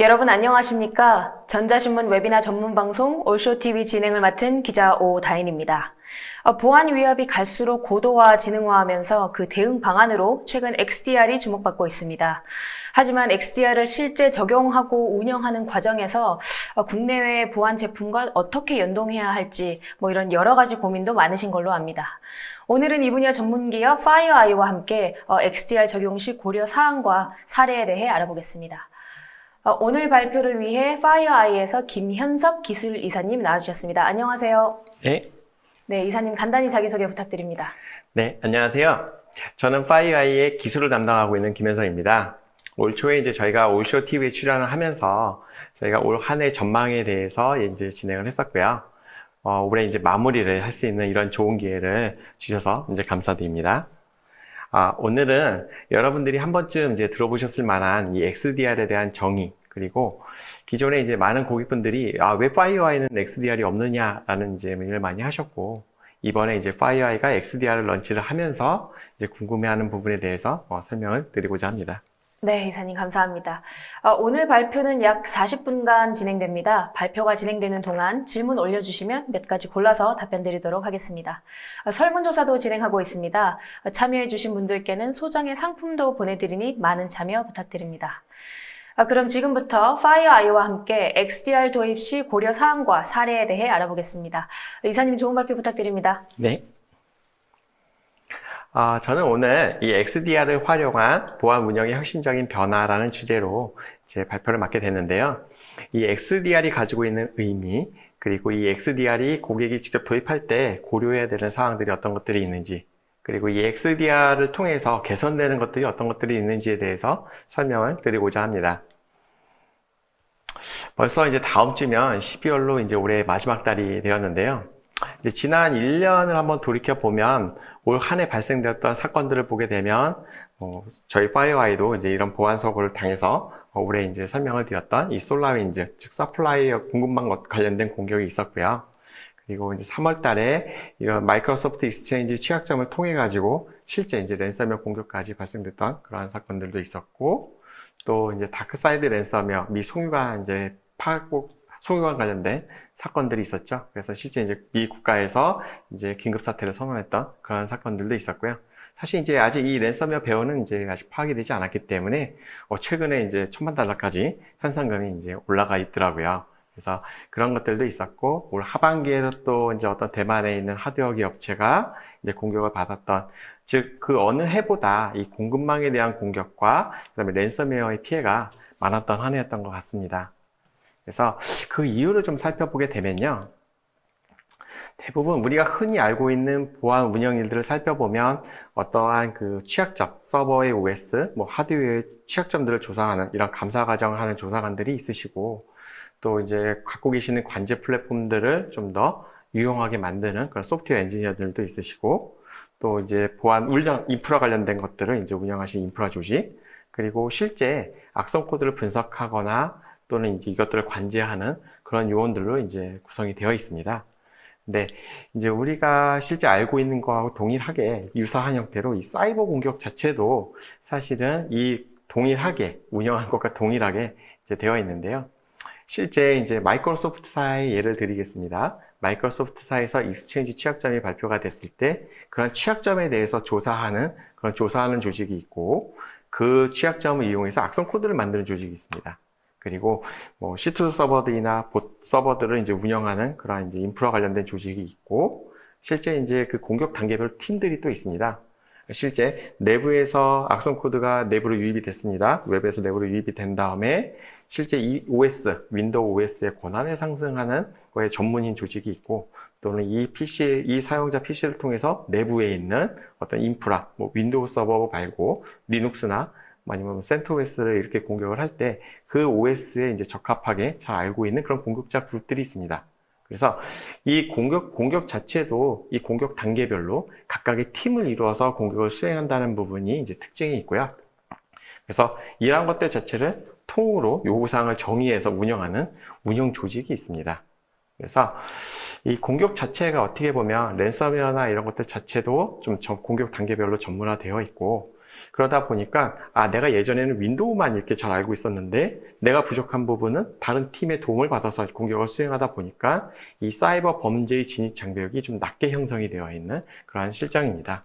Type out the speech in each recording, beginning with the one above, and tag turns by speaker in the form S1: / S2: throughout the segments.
S1: 여러분 안녕하십니까? 전자신문 웨비나 전문 방송 올쇼TV 진행을 맡은 기자 오다인입니다. 보안 위협이 갈수록 고도화, 지능화하면서 그 대응 방안으로 최근 XDR이 주목받고 있습니다. 하지만 XDR을 실제 적용하고 운영하는 과정에서 국내외 보안 제품과 어떻게 연동해야 할지 이런 여러 가지 고민도 많으신 걸로 압니다. 오늘은 이 분야 전문기업 FireEye와 함께 XDR 적용 시 고려 사항과 사례에 대해 알아보겠습니다. 오늘 발표를 위해 FireEye에서 김현석 기술 이사님 나와주셨습니다. 안녕하세요.
S2: 네.
S1: 네, 이사님 간단히 자기소개 부탁드립니다.
S2: 네, 안녕하세요. 저는 FireEye의 기술을 담당하고 있는 김현석입니다. 올 초에 이제 저희가 올쇼 TV에 출연을 하면서 저희가 올 한 해 전망에 대해서 이제 진행을 했었고요. 올해 이제 마무리를 할 수 있는 이런 좋은 기회를 주셔서 이제 감사드립니다. 오늘은 여러분들이 한 번쯤 이제 들어보셨을 만한 이 XDR에 대한 정의, 그리고 기존에 이제 많은 고객분들이 왜 FireEye는 XDR이 없느냐라는 질문을 많이 하셨고, 이번에 이제 FireEye가 XDR을 런치를 하면서 이제 궁금해하는 부분에 대해서 설명을 드리고자 합니다.
S1: 네, 이사님 감사합니다. 오늘 발표는 약 40분간 진행됩니다. 발표가 진행되는 동안 질문 올려주시면 몇 가지 골라서 답변 드리도록 하겠습니다. 설문조사도 진행하고 있습니다. 참여해주신 분들께는 소정의 상품도 보내드리니 많은 참여 부탁드립니다. 그럼 지금부터 FireEye와 함께 XDR 도입 시 고려 사항과 사례에 대해 알아보겠습니다. 이사님 좋은 발표 부탁드립니다.
S2: 네. 저는 오늘 이 XDR을 활용한 보안 운영의 혁신적인 변화라는 주제로 제 발표를 맡게 됐는데요. 이 XDR이 가지고 있는 의미, 그리고 이 XDR이 고객이 직접 도입할 때 고려해야 되는 사항들이 어떤 것들이 있는지, 그리고 이 XDR을 통해서 개선되는 것들이 어떤 것들이 있는지에 대해서 설명을 드리고자 합니다. 벌써 이제 다음 주면 12월로 이제 올해 마지막 달이 되었는데요. 이제 지난 1년을 한번 돌이켜 보면 올 한 해 발생되었던 사건들을 보게 되면 저희 FireEye도 이제 이런 보안 사고를 당해서 올해 이제 설명을 드렸던 이 솔라윈즈, 즉 서플라이어 공급망 관련된 공격이 있었고요. 그리고 이제 3월 달에 이런 마이크로소프트 익스체인지 취약점을 통해 가지고 실제 이제 랜섬웨어 공격까지 발생됐던 그러한 사건들도 있었고, 또 이제 다크사이드 랜섬웨어 미 송유관 이제 송유관 관련된 사건들이 있었죠. 그래서 실제 이제 미 국가에서 이제 긴급 사태를 선언했던 그런 사건들도 있었고요. 사실 이제 아직 이 랜섬웨어 배후는 이제 아직 파악이 되지 않았기 때문에 최근에 이제 $10,000,000까지 현상금이 이제 올라가 있더라고요. 그래서 그런 것들도 있었고, 올 하반기에도 또 이제 어떤 대만에 있는 하드웨어 기업체가 이제 공격을 받았던, 즉 그 어느 해보다 이 공급망에 대한 공격과 그다음에 랜섬웨어의 피해가 많았던 한 해였던 것 같습니다. 그래서 그 이유를 좀 살펴보게 되면요, 대부분 우리가 흔히 알고 있는 보안 운영 일들을 살펴보면 어떠한 그 취약점, 서버의 OS, 하드웨어의 취약점들을 조사하는 이런 감사 과정을 하는 조사관들이 있으시고, 또 이제 갖고 계시는 관제 플랫폼들을 좀 더 유용하게 만드는 그런 소프트웨어 엔지니어들도 있으시고, 또 이제 보안 운영 인프라 관련된 것들을 이제 운영하시는 인프라 조직, 그리고 실제 악성 코드를 분석하거나 또는 이제 이것들을 관제하는 그런 요원들로 이제 구성이 되어 있습니다. 근데 이제 우리가 실제 알고 있는 거하고 동일하게 유사한 형태로 이 사이버 공격 자체도 사실은 이 동일하게 운영한 것과 동일하게 이제 되어 있는데요. 실제 이제 마이크로소프트사의 예를 드리겠습니다. 마이크로소프트사에서 익스체인지 취약점이 발표가 됐을 때 그런 취약점에 대해서 조사하는 조직이 있고, 그 취약점을 이용해서 악성 코드를 만드는 조직이 있습니다. 그리고 C2 서버들이나 봇 서버들을 이제 운영하는 그런 이제 인프라 관련된 조직이 있고, 실제 이제 그 공격 단계별 팀들이 또 있습니다. 실제 내부에서 악성 코드가 내부로 유입이 됐습니다. 웹에서 내부로 유입이 된 다음에 실제 이 OS, 윈도우 OS의 권한을 상승하는 거에 전문인 조직이 있고, 또는 이 사용자 PC를 통해서 내부에 있는 어떤 인프라, 윈도우 서버 말고 리눅스나 아니면 CentOS를 이렇게 공격을 할 때 그 OS에 이제 적합하게 잘 알고 있는 그런 공격자 그룹들이 있습니다. 그래서 이 공격 자체도 이 공격 단계별로 각각의 팀을 이루어서 공격을 수행한다는 부분이 이제 특징이 있고요. 그래서 이러한 것들 자체를 통으로 요구사항을 정의해서 운영하는 운영 조직이 있습니다. 그래서 이 공격 자체가 어떻게 보면 랜섬웨어나 이런 것들 자체도 좀 공격 단계별로 전문화되어 있고, 그러다 보니까 내가 예전에는 윈도우만 이렇게 잘 알고 있었는데 내가 부족한 부분은 다른 팀의 도움을 받아서 공격을 수행하다 보니까 이 사이버 범죄의 진입 장벽이 좀 낮게 형성이 되어 있는 그러한 실정입니다.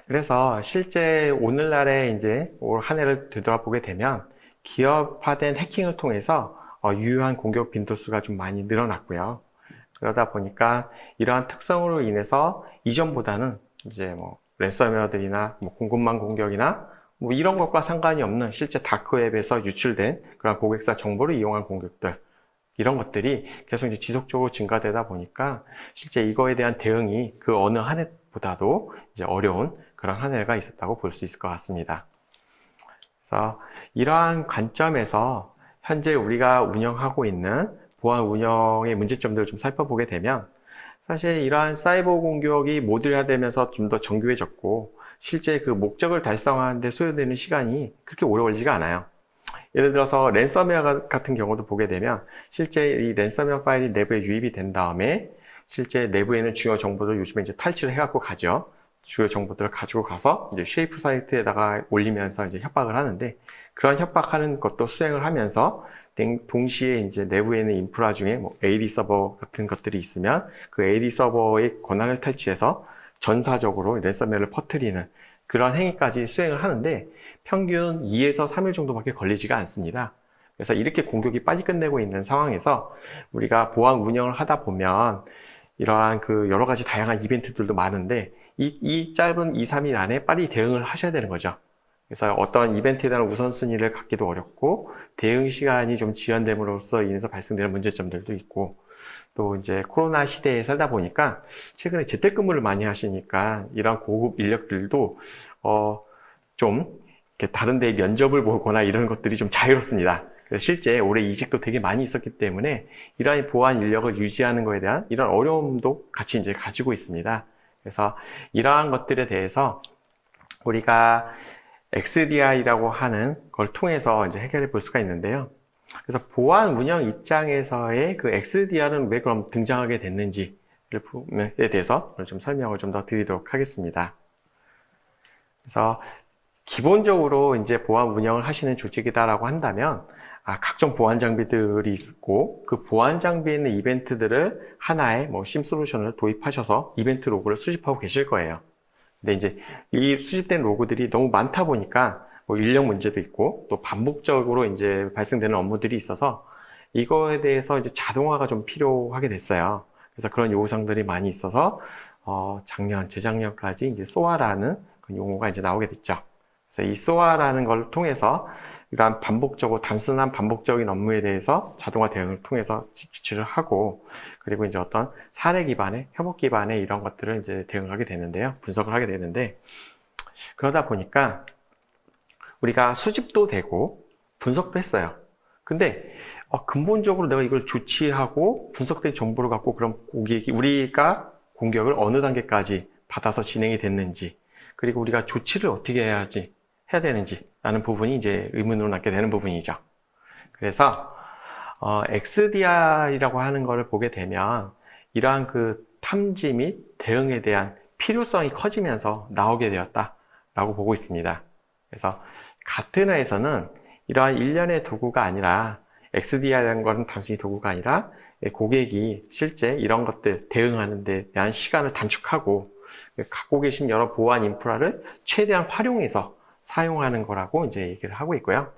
S2: 그래서 실제 오늘날에 이제 올 한 해를 되돌아보게 되면 기업화된 해킹을 통해서 유효한 공격 빈도수가 좀 많이 늘어났고요. 그러다 보니까 이러한 특성으로 인해서 이전보다는 이제 뭐 랜섬웨어들이나 뭐 공급망 공격이나 뭐 이런 것과 상관이 없는 실제 다크웹에서 유출된 그런 고객사 정보를 이용한 공격들, 이런 것들이 계속 이제 지속적으로 증가되다 보니까 실제 이거에 대한 대응이 그 어느 한 해보다도 이제 어려운 그런 한 해가 있었다고 볼 수 있을 것 같습니다. 그래서 이러한 관점에서 현재 우리가 운영하고 있는 보안 운영의 문제점들을 좀 살펴보게 되면 사실 이러한 사이버 공격이 모듈화되면서 좀 더 정교해졌고 실제 그 목적을 달성하는 데 소요되는 시간이 그렇게 오래 걸리지가 않아요. 예를 들어서 랜섬웨어 같은 경우도 보게 되면 실제 이 랜섬웨어 파일이 내부에 유입이 된 다음에 실제 내부에는 중요 정보들을 요즘에 이제 탈취를 해갖고 가죠. 주요 정보들을 가지고 가서 이제 쉐이프 사이트에다가 올리면서 이제 협박을 하는데, 그런 협박하는 것도 수행을 하면서 동시에 이제 내부에 있는 인프라 중에 뭐 AD 서버 같은 것들이 있으면 그 AD 서버의 권한을 탈취해서 전사적으로 랜섬웨어를 퍼뜨리는 그런 행위까지 수행을 하는데 평균 2에서 3일 정도밖에 걸리지가 않습니다. 그래서 이렇게 공격이 빨리 끝내고 있는 상황에서 우리가 보안 운영을 하다 보면 이러한 그 여러 가지 다양한 이벤트들도 많은데 이 짧은 2, 3일 안에 빨리 대응을 하셔야 되는 거죠. 그래서 어떤 이벤트에 대한 우선순위를 갖기도 어렵고 대응 시간이 좀 지연됨으로써 인해서 발생되는 문제점들도 있고, 또 이제 코로나 시대에 살다 보니까 최근에 재택근무를 많이 하시니까 이런 고급 인력들도 좀 이렇게 다른 데 면접을 보거나 이런 것들이 좀 자유롭습니다. 그래서 실제 올해 이직도 되게 많이 있었기 때문에 이러한 보안 인력을 유지하는 것에 대한 이런 어려움도 같이 이제 가지고 있습니다. 그래서 이러한 것들에 대해서 우리가 XDR이라고 하는 걸 통해서 이제 해결해 볼 수가 있는데요. 그래서 보안 운영 입장에서의 그 XDR은 왜 그럼 등장하게 됐는지에 대해서 좀 설명을 좀 더 드리도록 하겠습니다. 그래서 기본적으로 이제 보안 운영을 하시는 조직이다라고 한다면 각종 보안 장비들이 있고 그 보안 장비에 있는 이벤트들을 하나의 뭐 심 솔루션을 도입하셔서 이벤트 로그를 수집하고 계실 거예요. 근데 이제 이 수집된 로그들이 너무 많다 보니까 뭐 인력 문제도 있고 또 반복적으로 이제 발생되는 업무들이 있어서 이거에 대해서 이제 자동화가 좀 필요하게 됐어요. 그래서 그런 요구사항들이 많이 있어서 재작년까지 이제 SOA라는 그 용어가 이제 나오게 됐죠. 그래서 이 SOA라는 걸 통해서 이러한 단순한 반복적인 업무에 대해서 자동화 대응을 통해서 주치를 하고, 그리고 이제 어떤 사례 기반의, 협업 기반의 이런 것들을 이제 대응하게 되는데요. 분석을 하게 되는데, 그러다 보니까 우리가 수집도 되고 분석도 했어요. 근데 근본적으로 내가 이걸 조치하고 분석된 정보를 갖고 그럼 우리가 공격을 어느 단계까지 받아서 진행이 됐는지, 그리고 우리가 조치를 어떻게 해야 되는지 라는 부분이 이제 의문으로 남게 되는 부분이죠. 그래서 XDR이라고 하는 것을 보게 되면 이러한 그 탐지 및 대응에 대한 필요성이 커지면서 나오게 되었다라고 보고 있습니다. 그래서 가트너에서는 이러한 일련의 도구가 아니라, XDR이라는 것은 단순히 도구가 아니라 고객이 실제 이런 것들 대응하는 데 대한 시간을 단축하고 갖고 계신 여러 보안 인프라를 최대한 활용해서 사용하는 거라고 이제 얘기를 하고 있고요.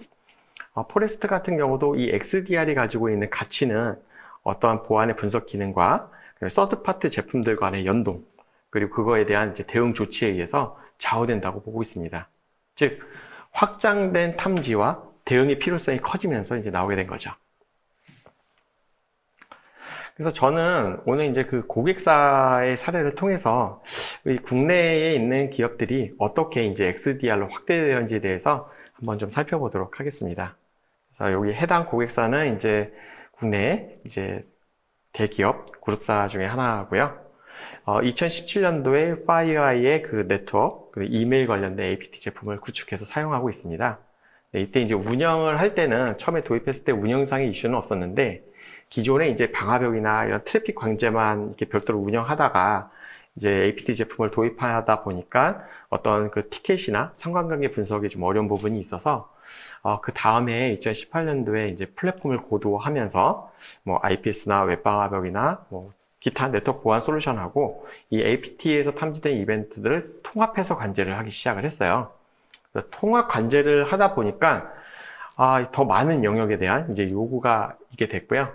S2: 포레스트 같은 경우도 이 XDR이 가지고 있는 가치는 어떠한 보안의 분석 기능과 서드파트 제품들 간의 연동, 그리고 그거에 대한 이제 대응 조치에 의해서 좌우된다고 보고 있습니다. 즉, 확장된 탐지와 대응의 필요성이 커지면서 이제 나오게 된 거죠. 그래서 저는 오늘 이제 그 고객사의 사례를 통해서 국내에 있는 기업들이 어떻게 이제 XDR로 확대되는지에 대해서 한번 좀 살펴보도록 하겠습니다. 그래서 여기 해당 고객사는 이제 국내 이제 대기업 그룹사 중에 하나고요. 2017년도에 FireEye의 그 네트워크, 그 이메일 관련된 APT 제품을 구축해서 사용하고 있습니다. 네, 이때 이제 운영을 할 때는 처음에 도입했을 때 운영상의 이슈는 없었는데 기존에 이제 방화벽이나 이런 트래픽 관제만 이렇게 별도로 운영하다가 이제 APT 제품을 도입하다 보니까 어떤 그 티켓이나 상관관계 분석이 좀 어려운 부분이 있어서 그 다음에 2018년도에 이제 플랫폼을 고도화하면서 뭐 IPS나 웹방화벽이나 뭐 기타 네트워크 보안 솔루션하고 이 APT에서 탐지된 이벤트들을 통합해서 관제를 하기 시작을 했어요. 통합 관제를 하다 보니까 더 많은 영역에 대한 이제 요구가 있게 됐고요.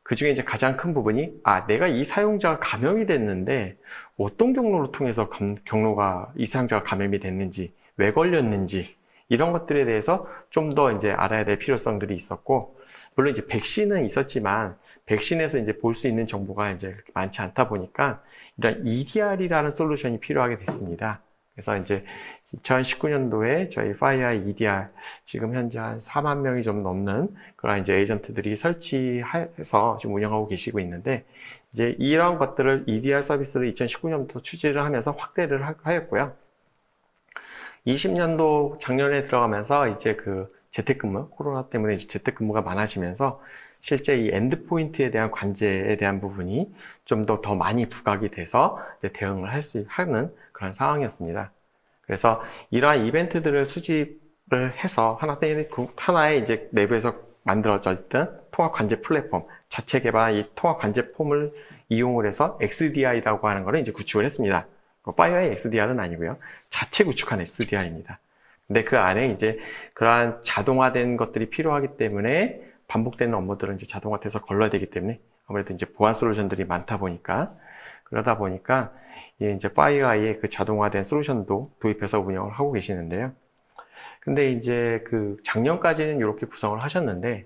S2: 그 중에 이제 가장 큰 부분이 내가 이 사용자가 감염이 됐는데 어떤 경로를 통해서 이 사용자가 감염이 됐는지, 왜 걸렸는지 이런 것들에 대해서 좀 더 이제 알아야 될 필요성들이 있었고, 물론 이제 백신은 있었지만 백신에서 이제 볼 수 있는 정보가 이제 그렇게 많지 않다 보니까 이런 EDR이라는 솔루션이 필요하게 됐습니다. 그래서 이제 2019년도에 저희 FireEye EDR 지금 현재 한 4만 명이 좀 넘는 그런 이제 에이전트들이 설치해서 지금 운영하고 계시고 있는데, 이제 이런 것들을 EDR 서비스를 2019년부터 추진을 하면서 확대를 하였고요. 20년도 작년에 들어가면서 이제 그 재택근무, 코로나 때문에 이제 재택근무가 많아지면서 실제 이 엔드포인트에 대한 관제에 대한 부분이 좀 더 많이 부각이 돼서 이제 대응을 하는 그런 상황이었습니다. 그래서 이러한 이벤트들을 수집을 해서 하나의 이제 내부에서 만들어져 있던 통합 관제 플랫폼 자체 개발한 이 통합 관제 폼을 이용을 해서 XDR이라고 하는 거를 이제 구축을 했습니다. 파이어의 XDR은 아니고요. 자체 구축한 XDR입니다. 근데 그 안에 이제 그러한 자동화된 것들이 필요하기 때문에 반복되는 업무들은 이제 자동화돼서 걸러야 되기 때문에 아무래도 이제 보안 솔루션들이 많다 보니까 그러다 보니까 이제 파이어아이의 그 자동화된 솔루션도 도입해서 운영을 하고 계시는데요. 근데 이제 그 작년까지는 이렇게 구성을 하셨는데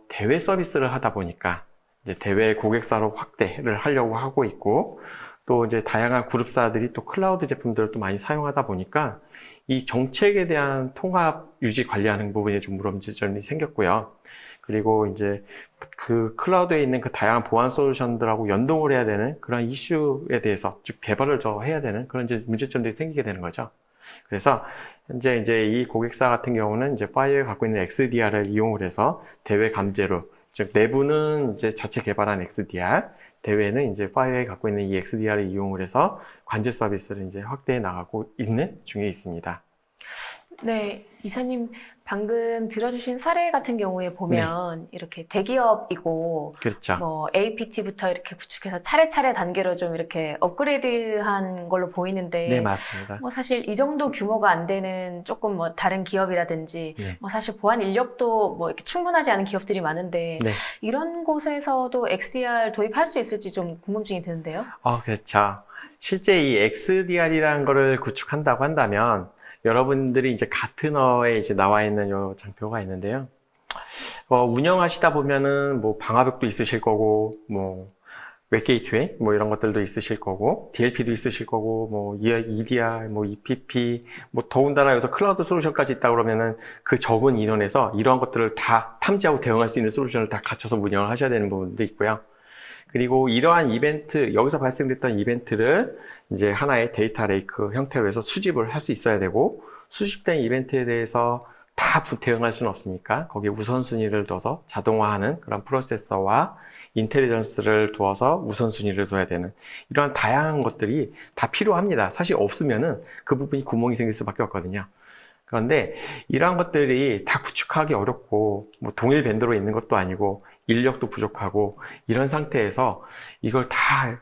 S2: 대외 서비스를 하다 보니까 이제 대외 고객사로 확대를 하려고 하고 있고, 또 이제 다양한 그룹사들이 또 클라우드 제품들을 또 많이 사용하다 보니까 이 정책에 대한 통합 유지 관리하는 부분에 좀 문제점이 생겼고요. 그리고 이제 그 클라우드에 있는 그 다양한 보안 솔루션들하고 연동을 해야 되는 그런 이슈에 대해서 즉 개발을 해야 되는 그런 이제 문제점들이 생기게 되는 거죠. 그래서 현재 이제 이 고객사 같은 경우는 이제 파이어에 갖고 있는 XDR을 이용을 해서 대외 감제로, 즉 내부는 이제 자체 개발한 XDR, 대외는 이제 파이어에 갖고 있는 이 XDR을 이용을 해서 관제 서비스를 이제 확대해 나가고 있는 중에 있습니다.
S1: 네, 이사님 방금 들어주신 사례 같은 경우에 보면 이렇게 대기업이고
S2: 그렇죠.
S1: 뭐 APT부터 이렇게 구축해서 차례차례 단계로 좀 이렇게 업그레이드한 걸로 보이는데,
S2: 네, 맞습니다.
S1: 뭐 사실 이 정도 규모가 안 되는 조금 뭐 다른 기업이라든지 뭐 사실 보안 인력도 뭐 이렇게 충분하지 않은 기업들이 많은데 이런 곳에서도 XDR 도입할 수 있을지 좀 궁금증이 드는데요.
S2: 그렇죠. 실제 이 XDR이라는 거를 구축한다고 한다면 여러분들이 이제 가트너에 이제 나와 있는 요 장표가 있는데요. 운영하시다 보면은 뭐 방화벽도 있으실 거고, 뭐 웹 게이트웨이 뭐 이런 것들도 있으실 거고, DLP도 있으실 거고, 뭐 EDR, 뭐 EPP, 뭐 더군다나 여기서 클라우드 솔루션까지 있다 그러면은 그 적은 인원에서 이러한 것들을 다 탐지하고 대응할 수 있는 솔루션을 다 갖춰서 운영을 하셔야 되는 부분도 있고요. 그리고 이러한 이벤트, 여기서 발생됐던 이벤트를 이제 하나의 데이터 레이크 형태로 해서 수집을 할 수 있어야 되고, 수집된 이벤트에 대해서 다 대응할 수는 없으니까 거기에 우선순위를 둬서 자동화하는 그런 프로세서와 인텔리전스를 두어서 우선순위를 둬야 되는 이러한 다양한 것들이 다 필요합니다. 사실 없으면은 그 부분이 구멍이 생길 수밖에 없거든요. 그런데 이러한 것들이 다 구축하기 어렵고, 뭐 동일 밴드로 있는 것도 아니고 인력도 부족하고 이런 상태에서 이걸 다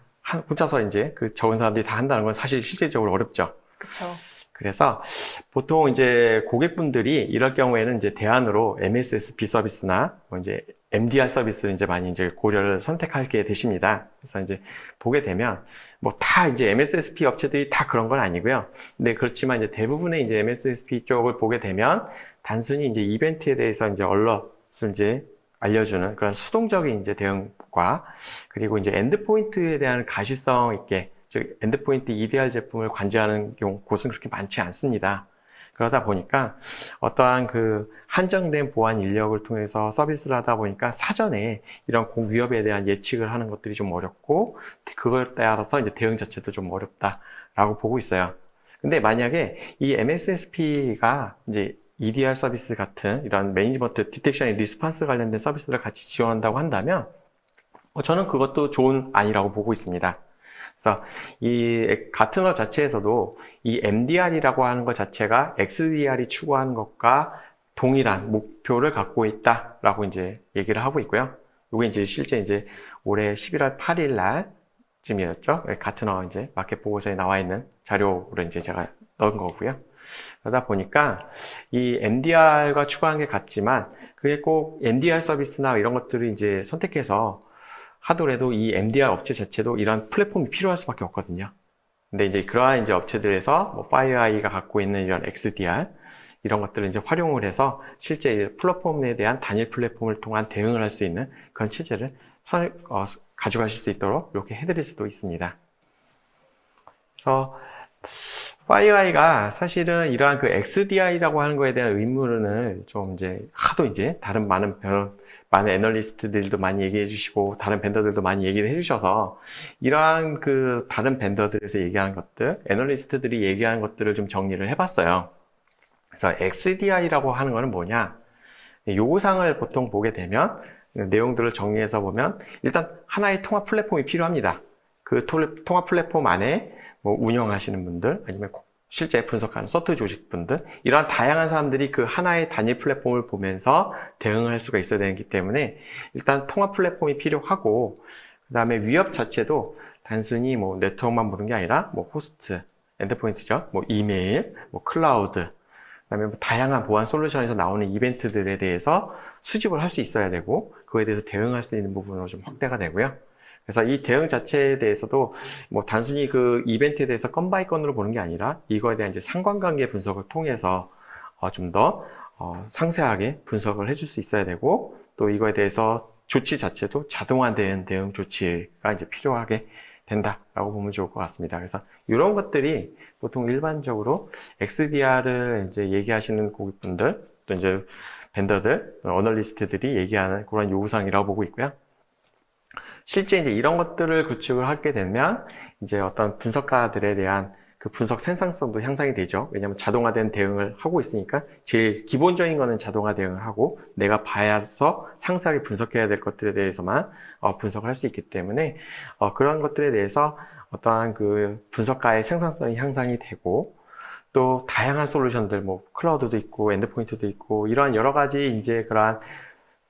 S2: 혼자서 이제 그 적은 사람들이 다 한다는 건 사실 실질적으로 어렵죠.
S1: 그렇죠.
S2: 그래서 보통 이제 고객분들이 이럴 경우에는 이제 대안으로 MSSP 서비스나 뭐 이제 MDR 서비스를 이제 많이 이제 고려를 선택하게 되십니다. 그래서 이제 보게 되면 뭐 다 이제 MSSP 업체들이 다 그런 건 아니고요. 근데 그렇지만 이제 대부분의 이제 MSSP 쪽을 보게 되면 단순히 이제 이벤트에 대해서 이제 얼럿을 이제 알려주는 그런 수동적인 이제 대응과, 그리고 이제 엔드포인트에 대한 가시성 있게, 즉 엔드포인트 EDR 제품을 관제하는 곳은 그렇게 많지 않습니다. 그러다 보니까 어떠한 그 한정된 보안 인력을 통해서 서비스를 하다 보니까 사전에 이런 위협에 대한 예측을 하는 것들이 좀 어렵고, 그거에 따라서 이제 대응 자체도 좀 어렵다라고 보고 있어요. 근데 만약에 이 MSSP가 이제 EDR 서비스 같은 이런 매니지먼트, 디텍션, 리스폰스 관련된 서비스를 같이 지원한다고 한다면 저는 그것도 좋은 안이라고 보고 있습니다. 그래서 이 가트너 자체에서도 이 MDR이라고 하는 것 자체가 XDR이 추구하는 것과 동일한 목표를 갖고 있다라고 이제 얘기를 하고 있고요. 이게 이제 실제 이제 올해 11월 8일 날쯤이었죠. 가트너 이제 마켓 보고서에 나와 있는 자료로 이제 제가 넣은 거고요. 그러다 보니까 이 MDR과 추구하는 게 같지만 그게 꼭 MDR 서비스나 이런 것들을 이제 선택해서 하더라도 이 MDR 업체 자체도 이런 플랫폼이 필요할 수밖에 없거든요. 근데 이제 그러한 이제 업체들에서 뭐 파이어아이가 갖고 있는 이런 XDR 이런 것들을 이제 활용을 해서 실제 플랫폼에 대한 단일 플랫폼을 통한 대응을 할 수 있는 그런 체제를 가져가실 수 있도록 이렇게 해드릴 수도 있습니다. 그래서 파이어아이가 사실은 이러한 그 XDR이라고 하는 거에 대한 의문을 좀 이제 하도 이제 다른 많은 애널리스트들도 많이 얘기해 주시고 다른 벤더들도 많이 얘기를 해 주셔서 이러한 그 다른 벤더들에서 얘기하는 것들, 애널리스트들이 얘기하는 것들을 좀 정리를 해봤어요. 그래서 XDR이라고 하는 거는 뭐냐? 요구사항을 보통 보게 되면 내용들을 정리해서 보면 일단 하나의 통합 플랫폼이 필요합니다. 그 통합 플랫폼 안에 뭐 운영하시는 분들 아니면 실제 분석하는 서트 조직분들 이러한 다양한 사람들이 그 하나의 단일 플랫폼을 보면서 대응을 할 수가 있어야 되기 때문에 일단 통합 플랫폼이 필요하고 그 다음에 위협 자체도 단순히 뭐 네트워크만 보는 게 아니라 뭐 호스트, 엔드포인트죠, 뭐 이메일, 뭐 클라우드 그다음에 뭐 다양한 보안 솔루션에서 나오는 이벤트들에 대해서 수집을 할 수 있어야 되고 그거에 대해서 대응할 수 있는 부분으로 좀 확대가 되고요. 그래서 이 대응 자체에 대해서도 뭐 단순히 그 이벤트에 대해서 건 바이 건으로 보는 게 아니라 이거에 대한 이제 상관관계 분석을 통해서 좀 더 상세하게 분석을 해줄 수 있어야 되고 또 이거에 대해서 조치 자체도 자동화된 대응 조치가 이제 필요하게 된다라고 보면 좋을 것 같습니다. 그래서 이런 것들이 보통 일반적으로 XDR을 이제 얘기하시는 고객분들 또 이제 벤더들, 어널리스트들이 얘기하는 그런 요구사항이라고 보고 있고요. 실제 이제 이런 것들을 구축을 하게 되면 이제 어떤 분석가들에 대한 그 분석 생산성도 향상이 되죠. 왜냐하면 자동화된 대응을 하고 있으니까 제일 기본적인 거는 자동화 대응을 하고 내가 봐서 상세하게 분석해야 될 것들에 대해서만 분석을 할 수 있기 때문에 그런 것들에 대해서 어떠한 그 분석가의 생산성이 향상이 되고 또 다양한 솔루션들 뭐 클라우드도 있고 엔드포인트도 있고 이러한 여러 가지 이제 그러한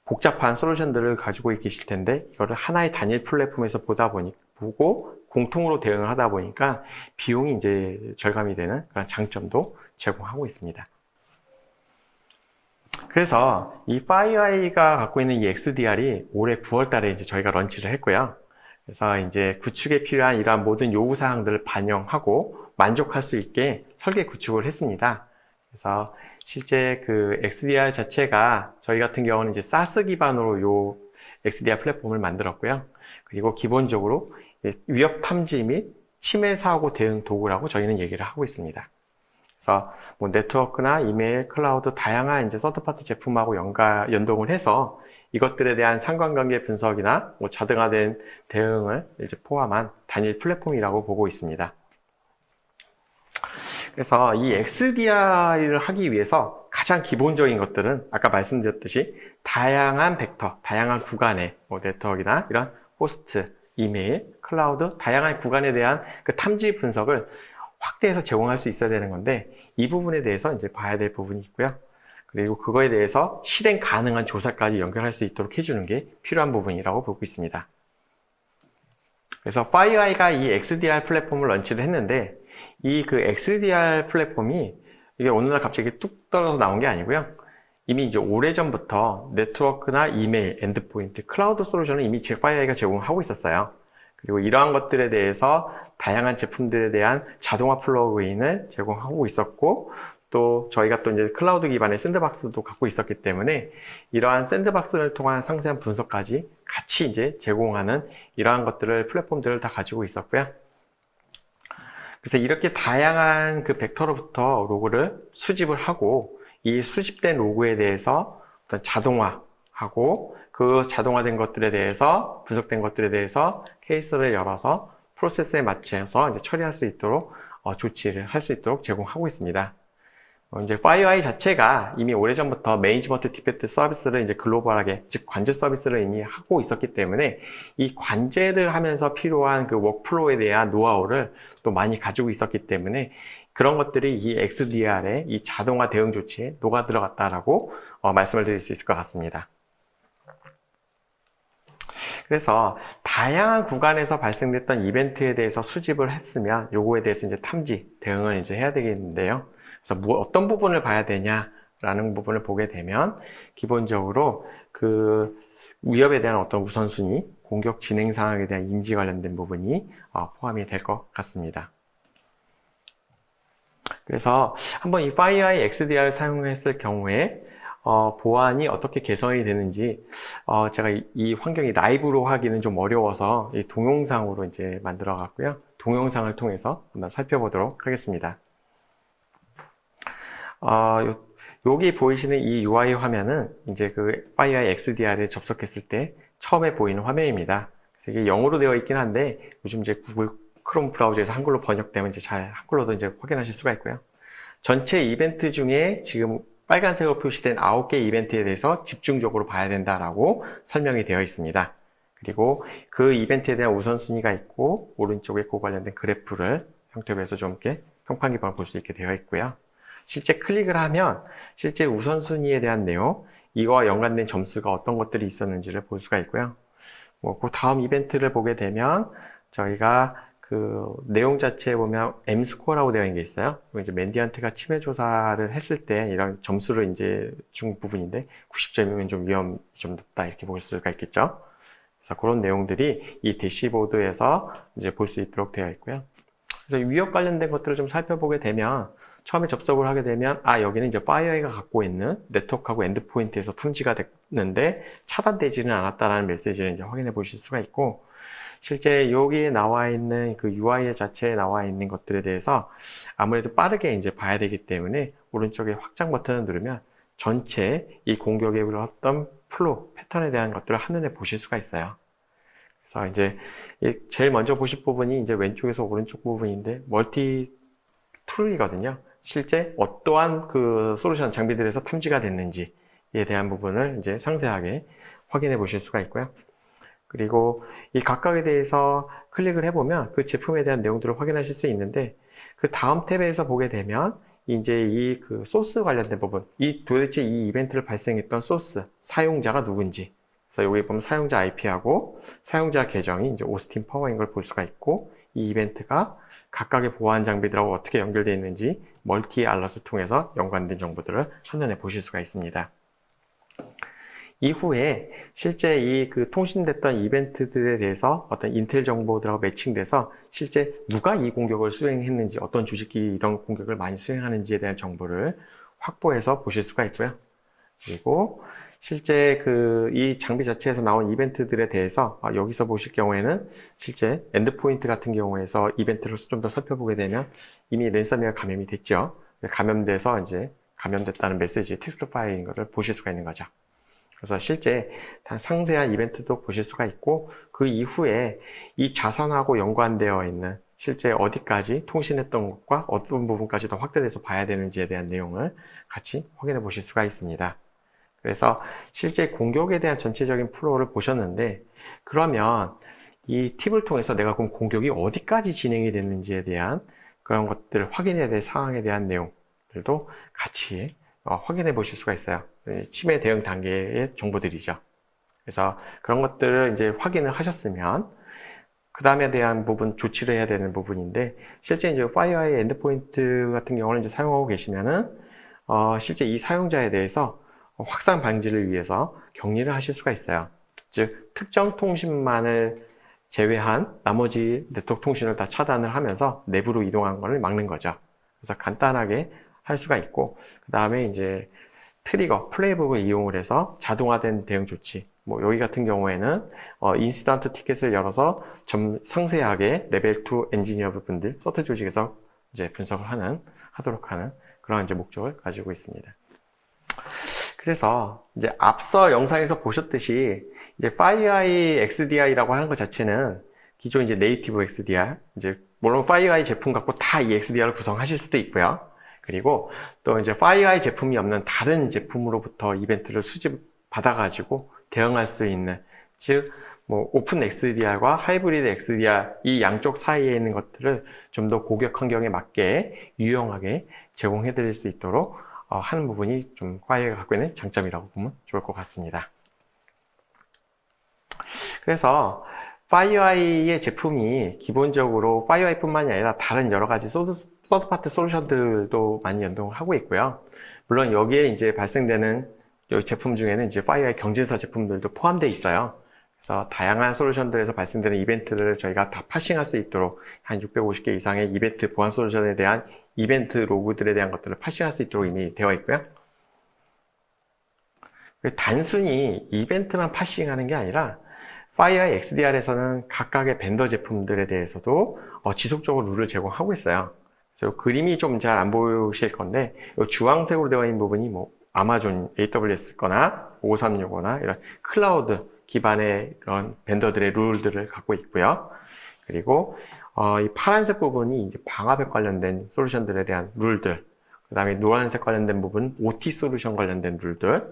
S2: 복잡한 솔루션들을 가지고 계실 텐데 이거를 하나의 단일 플랫폼에서 보고 공통으로 대응을 하다 보니까 비용이 이제 절감이 되는 그런 장점도 제공하고 있습니다. 그래서 이 파이어아이가 갖고 있는 이 XDR이 올해 9월 달에 이제 저희가 런치를 했고요. 그래서 이제 구축에 필요한 이러한 모든 요구 사항들을 반영하고 만족할 수 있게 설계 구축을 했습니다. 그래서 실제 그 XDR 자체가 저희 같은 경우는 이제 SaaS 기반으로 요 XDR 플랫폼을 만들었고요. 그리고 기본적으로 위협 탐지 및 침해 사고 대응 도구라고 저희는 얘기를 하고 있습니다. 그래서 뭐 네트워크나 이메일, 클라우드 다양한 이제 서드파티 제품하고 연동을 해서 이것들에 대한 상관관계 분석이나 뭐 자동화된 대응을 이제 포함한 단일 플랫폼이라고 보고 있습니다. 그래서 이 XDR을 하기 위해서 가장 기본적인 것들은 아까 말씀드렸듯이 다양한 벡터, 다양한 구간의 뭐 네트워크나 이런 호스트, 이메일, 클라우드, 다양한 구간에 대한 그 탐지 분석을 확대해서 제공할 수 있어야 되는 건데 이 부분에 대해서 이제 봐야 될 부분이 있고요. 그리고 그거에 대해서 실행 가능한 조사까지 연결할 수 있도록 해주는 게 필요한 부분이라고 보고 있습니다. 그래서 파이어아이가 이 XDR 플랫폼을 런치를 했는데 이 그 XDR 플랫폼이 이게 어느 날 갑자기 뚝 떨어져 나온 게 아니고요. 이미 이제 오래전부터 네트워크나 이메일, 엔드포인트, 클라우드 솔루션을 이미 파이어아이가 제공하고 있었어요. 그리고 이러한 것들에 대해서 다양한 제품들에 대한 자동화 플러그인을 제공하고 있었고 또 저희가 또 이제 클라우드 기반의 샌드박스도 갖고 있었기 때문에 이러한 샌드박스를 통한 상세한 분석까지 같이 이제 제공하는 이러한 것들을 플랫폼들을 다 가지고 있었고요. 그래서 이렇게 다양한 그 벡터로부터 로그를 수집을 하고 이 수집된 로그에 대해서 어떤 자동화하고 그 자동화된 것들에 대해서 분석된 것들에 대해서 케이스를 열어서 프로세스에 맞춰서 이제 처리할 수 있도록 조치를 할 수 있도록 제공하고 있습니다. 이제 FireEye 자체가 이미 오래전부터 매니지먼트 티켓 서비스를 이제 글로벌하게, 즉 관제 서비스를 이미 하고 있었기 때문에 이 관제를 하면서 필요한 그 워크플로우에 대한 노하우를 또 많이 가지고 있었기 때문에 그런 것들이 이 XDR의 이 자동화 대응 조치에 녹아 들어갔다라고 말씀을 드릴 수 있을 것 같습니다. 그래서 다양한 구간에서 발생됐던 이벤트에 대해서 수집을 했으면 요거에 대해서 이제 탐지, 대응을 이제 해야 되겠는데요. 그래서 어떤 부분을 봐야 되냐라는 부분을 보게 되면 기본적으로 그 위협에 대한 어떤 우선순위, 공격 진행 상황에 대한 인지 관련된 부분이 포함이 될 것 같습니다. 그래서 한번 이 FireEye XDR을 사용했을 경우에 보안이 어떻게 개선이 되는지 제가 이 환경이 라이브로 하기는 좀 어려워서 이 동영상으로 이제 만들어 갔고요. 동영상을 통해서 한번 살펴보도록 하겠습니다. 여기 보이시는 이 UI 화면은 이제 그 FireEye XDR에 접속했을 때 처음에 보이는 화면입니다. 그래서 이게 영어로 되어 있긴 한데 요즘 이제 구글 크롬 브라우저에서 한글로 번역되면 이제 잘 한글로도 이제 확인하실 수가 있고요. 전체 이벤트 중에 지금 빨간색으로 표시된 9개 이벤트에 대해서 집중적으로 봐야 된다라고 설명이 되어 있습니다. 그리고 그 이벤트에 대한 우선순위가 있고 오른쪽에 그 관련된 그래프를 형태로 해서 좀 이렇게 평판 기반을 볼 수 있게 되어 있고요. 실제 클릭을 하면 실제 우선순위에 대한 내용, 이거와 연관된 점수가 어떤 것들이 있었는지를 볼 수가 있고요. 그 다음 이벤트를 보게 되면 저희가 그 내용 자체에 보면 M스코어라고 되어 있는 게 있어요. 이제 맨디언트가 침해 조사를 했을 때 이런 점수를 이제 준 부분인데 90점이면 좀 위험이 좀 높다 이렇게 볼 수가 있겠죠. 그래서 그런 내용들이 이 대시보드에서 이제 볼 수 있도록 되어 있고요. 그래서 위협 관련된 것들을 좀 살펴보게 되면 처음에 접속을 하게 되면 여기는 이제 FireEye가 갖고 있는 네트워크하고 엔드포인트에서 탐지가 됐는데 차단되지는 않았다라는 메시지를 이제 확인해 보실 수가 있고, 실제 여기에 나와 있는 그 UI 자체에 나와 있는 것들에 대해서 아무래도 빠르게 이제 봐야 되기 때문에 오른쪽에 확장 버튼을 누르면 전체 이 공격에 어떤 플로우, 패턴에 대한 것들을 한눈에 보실 수가 있어요. 그래서 이제 제일 먼저 보실 부분이 이제 왼쪽에서 오른쪽 부분인데 멀티 툴이거든요. 실제 어떠한 그 솔루션 장비들에서 탐지가 됐는지에 대한 부분을 이제 상세하게 확인해 보실 수가 있고요. 그리고 이 각각에 대해서 클릭을 해보면 그 제품에 대한 내용들을 확인하실 수 있는데, 그 다음 탭에서 보게 되면 이제 이 그 소스 관련된 부분, 도대체 이 이벤트를 발생했던 소스, 사용자가 누군지. 그래서 여기 보면 사용자 IP하고 사용자 계정이 이제 오스틴 파워인 걸 볼 수가 있고, 이 이벤트가 각각의 보안 장비들하고 어떻게 연결되어 있는지 멀티 알럿을 통해서 연관된 정보들을 한눈에 보실 수가 있습니다. 이후에 실제 이 그 통신됐던 이벤트들에 대해서 어떤 인텔 정보들하고 매칭돼서 실제 누가 이 공격을 수행했는지, 어떤 조직이 이런 공격을 많이 수행하는지에 대한 정보를 확보해서 보실 수가 있고요. 그리고 실제 이 장비 자체에서 나온 이벤트들에 대해서 여기서 보실 경우에는 실제 엔드포인트 같은 경우에서 이벤트를 좀 더 살펴보게 되면 이미 랜섬웨어 감염이 됐죠. 감염돼서 이제 감염됐다는 메시지 텍스트 파일인 것을 보실 수가 있는 거죠. 그래서 실제 다 상세한 이벤트도 보실 수가 있고, 그 이후에 이 자산하고 연관되어 있는 실제 어디까지 통신했던 것과 어떤 부분까지 더 확대돼서 봐야 되는지에 대한 내용을 같이 확인해 보실 수가 있습니다. 그래서 실제 공격에 대한 전체적인 플로우를 보셨는데, 그러면 이 팁을 통해서 내가 그럼 공격이 어디까지 진행이 됐는지에 대한 그런 것들을 확인해야 될 상황에 대한 내용들도 같이 확인해 보실 수가 있어요. 침해 대응 단계의 정보들이죠. 그래서 그런 것들을 이제 확인을 하셨으면 그 다음에 대한 부분, 조치를 해야 되는 부분인데, 실제 이제 FireEye 엔드포인트 같은 경우는 이제 사용하고 계시면은 실제 이 사용자에 대해서 확산 방지를 위해서 격리를 하실 수가 있어요. 즉 특정 통신만을 제외한 나머지 네트워크 통신을 다 차단을 하면서 내부로 이동한 것을 막는 거죠. 그래서 간단하게 할 수가 있고, 그 다음에 이제 트리거, 플레이북을 이용을 해서 자동화된 대응 조치, 여기 같은 경우에는 인시던트 티켓을 열어서 좀 상세하게 레벨 2 엔지니어 분들, 서트 조직에서 이제 분석을 하도록 하는 그런 이제 목적을 가지고 있습니다. 그래서 이제 앞서 영상에서 보셨듯이 이제 FireEye XDR이라고 하는 것 자체는 기존 이제 네이티브 XDR, 이제 물론 FireEye 제품 갖고 다 이 XDR을 구성하실 수도 있고요. 그리고 또 이제 FireEye 제품이 없는 다른 제품으로부터 이벤트를 수집받아가지고 대응할 수 있는, 즉, 뭐, 오픈 XDR과 하이브리드 XDR 이 양쪽 사이에 있는 것들을 좀 더 고객 환경에 맞게 유용하게 제공해 드릴 수 있도록 하는 부분이 좀 FireEye가 갖고 있는 장점이라고 보면 좋을 것 같습니다. 그래서 FireEye의 제품이 기본적으로 FireEye뿐만이 아니라 다른 여러 가지 서드파티 솔루션들도 많이 연동을 하고 있고요. 물론 여기에 이제 발생되는 이 제품 중에는 이제 FireEye 경쟁사 제품들도 포함되어 있어요. 그래서 다양한 솔루션들에서 발생되는 이벤트를 저희가 다 파싱할 수 있도록 한 650개 이상의 이벤트 보안 솔루션에 대한 이벤트 로그들에 대한 것들을 파싱할 수 있도록 이미 되어 있고요. 단순히 이벤트만 파싱하는 게 아니라 FireEye XDR에서는 각각의 벤더 제품들에 대해서도 지속적으로 룰을 제공하고 있어요. 그래서 그림이 좀 잘 안 보이실 건데 주황색으로 되어 있는 부분이 뭐 아마존 AWS거나 5365나 이런 클라우드 기반의 그런 벤더들의 룰들을 갖고 있고요. 그리고 이 파란색 부분이 이제 방화벽 관련된 솔루션들에 대한 룰들, 그 다음에 노란색 관련된 부분 OT 솔루션 관련된 룰들,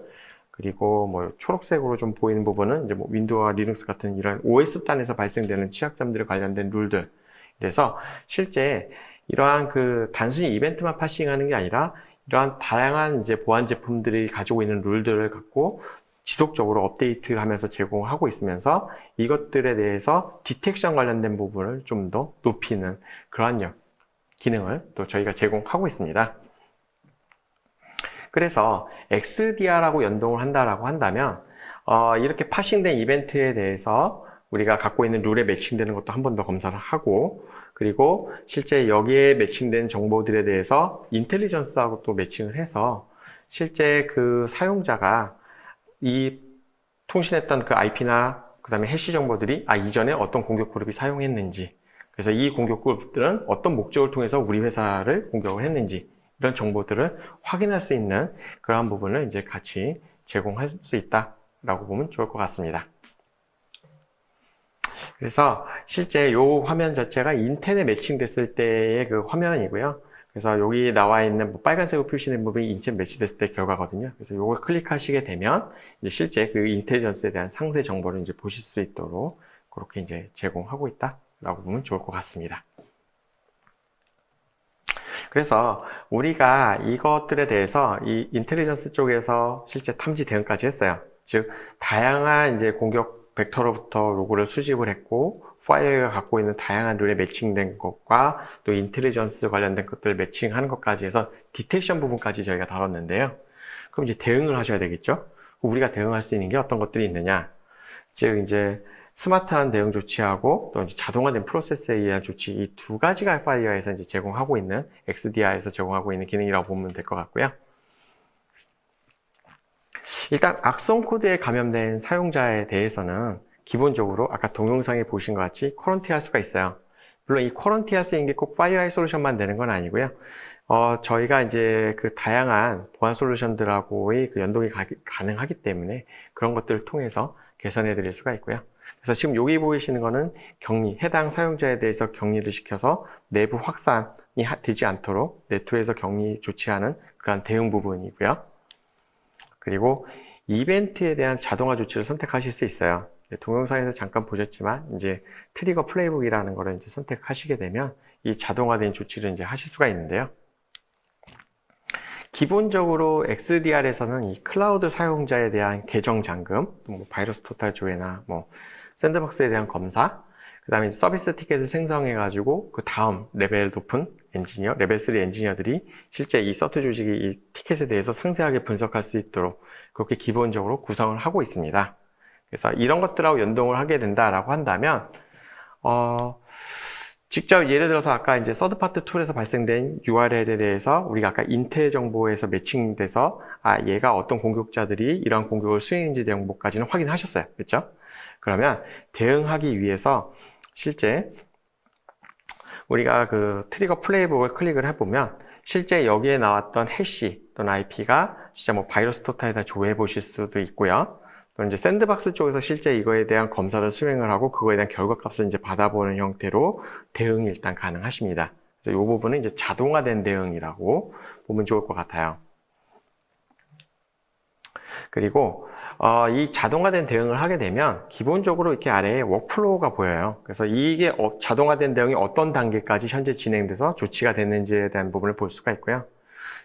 S2: 그리고 뭐 초록색으로 좀 보이는 부분은 이제 뭐 윈도우와 리눅스 같은 이런 OS 단에서 발생되는 취약점들에 관련된 룰들. 그래서 실제 이러한 그 단순히 이벤트만 파싱하는 게 아니라 이러한 다양한 이제 보안 제품들이 가지고 있는 룰들을 갖고 지속적으로 업데이트를 하면서 제공하고 있으면서 이것들에 대해서 디텍션 관련된 부분을 좀 더 높이는 그러한 기능을 또 저희가 제공하고 있습니다. 그래서 XDR하고 연동을 한다라고 한다면 이렇게 파싱된 이벤트에 대해서 우리가 갖고 있는 룰에 매칭되는 것도 한 번 더 검사를 하고, 그리고 실제 여기에 매칭된 정보들에 대해서 인텔리전스하고 또 매칭을 해서 실제 그 사용자가 이 통신했던 그 IP나 그 다음에 해시 정보들이 이전에 어떤 공격 그룹이 사용했는지, 그래서 이 공격 그룹들은 어떤 목적을 통해서 우리 회사를 공격을 했는지 이런 정보들을 확인할 수 있는 그러한 부분을 이제 같이 제공할 수 있다라고 보면 좋을 것 같습니다. 그래서 실제 이 화면 자체가 인텔에 매칭됐을 때의 그 화면이고요. 그래서 여기 나와 있는 뭐 빨간색으로 표시된 부분이 인텔 매치됐을 때 결과거든요. 그래서 이걸 클릭하시게 되면 이제 실제 그 인텔리전스에 대한 상세 정보를 이제 보실 수 있도록 그렇게 이제 제공하고 있다라고 보면 좋을 것 같습니다. 그래서 우리가 이것들에 대해서 이 인텔리전스 쪽에서 실제 탐지 대응까지 했어요. 즉 다양한 이제 공격 벡터로부터 로그를 수집을 했고, FireEye가 갖고 있는 다양한 룰에 매칭된 것과 또 인텔리전스 관련된 것들을 매칭하는 것까지 해서 디텍션 부분까지 저희가 다뤘는데요. 그럼 이제 대응을 하셔야 되겠죠? 우리가 대응할 수 있는 게 어떤 것들이 있느냐? 즉 이제 스마트한 대응 조치하고 또 이제 자동화된 프로세스에 의한 조치, 이 두 가지가 FireEye에서 이제 제공하고 있는, XDR에서 제공하고 있는 기능이라고 보면 될 것 같고요. 일단 악성 코드에 감염된 사용자에 대해서는 기본적으로 아까 동영상에 보신 것 같이 쿼런티 할 수가 있어요. 물론 이 쿼런티 할 수 있는 게 꼭 FireEye 솔루션만 되는 건 아니고요. 저희가 이제 그 다양한 보안 솔루션들하고의 그 연동이 가능하기 때문에 그런 것들을 통해서 개선해 드릴 수가 있고요. 그래서 지금 여기 보이시는 거는 격리, 해당 사용자에 대해서 격리를 시켜서 내부 확산이 되지 않도록 네트워크에서 격리 조치하는 그런 대응 부분이고요. 그리고 이벤트에 대한 자동화 조치를 선택하실 수 있어요. 동영상에서 잠깐 보셨지만 이제 트리거 플레이북이라는 거를 이제 선택하시게 되면 이 자동화된 조치를 이제 하실 수가 있는데요. 기본적으로 XDR에서는 이 클라우드 사용자에 대한 계정 잠금, 뭐 바이러스 토탈 조회나 뭐 샌드박스에 대한 검사, 그 다음에 서비스 티켓을 생성해가지고 그 다음 레벨 높은 엔지니어, 레벨 3 엔지니어들이 실제 이 서트 조직이 이 티켓에 대해서 상세하게 분석할 수 있도록 그렇게 기본적으로 구성을 하고 있습니다. 그래서 이런 것들하고 연동을 하게 된다라고 한다면, 직접 예를 들어서 아까 이제 서드파티 툴에서 발생된 URL에 대해서 우리가 아까 인텔 정보에서 매칭돼서 얘가 어떤 공격자들이 이러한 공격을 수행했는지 정보까지는 확인하셨어요. 그렇죠? 그러면 대응하기 위해서 실제 우리가 그 트리거 플레이북을 클릭을 해보면 실제 여기에 나왔던 해시 또는 IP가 진짜 뭐 바이러스 토탈에다 조회해 보실 수도 있고요. 또 이제 샌드박스 쪽에서 실제 이거에 대한 검사를 수행을 하고 그거에 대한 결과값을 이제 받아보는 형태로 대응이 일단 가능하십니다. 그래서 이 부분은 이제 자동화된 대응이라고 보면 좋을 것 같아요. 그리고 이 자동화된 대응을 하게 되면 기본적으로 이렇게 아래에 워크플로우가 보여요. 그래서 이게 자동화된 대응이 어떤 단계까지 현재 진행돼서 조치가 됐는지에 대한 부분을 볼 수가 있고요.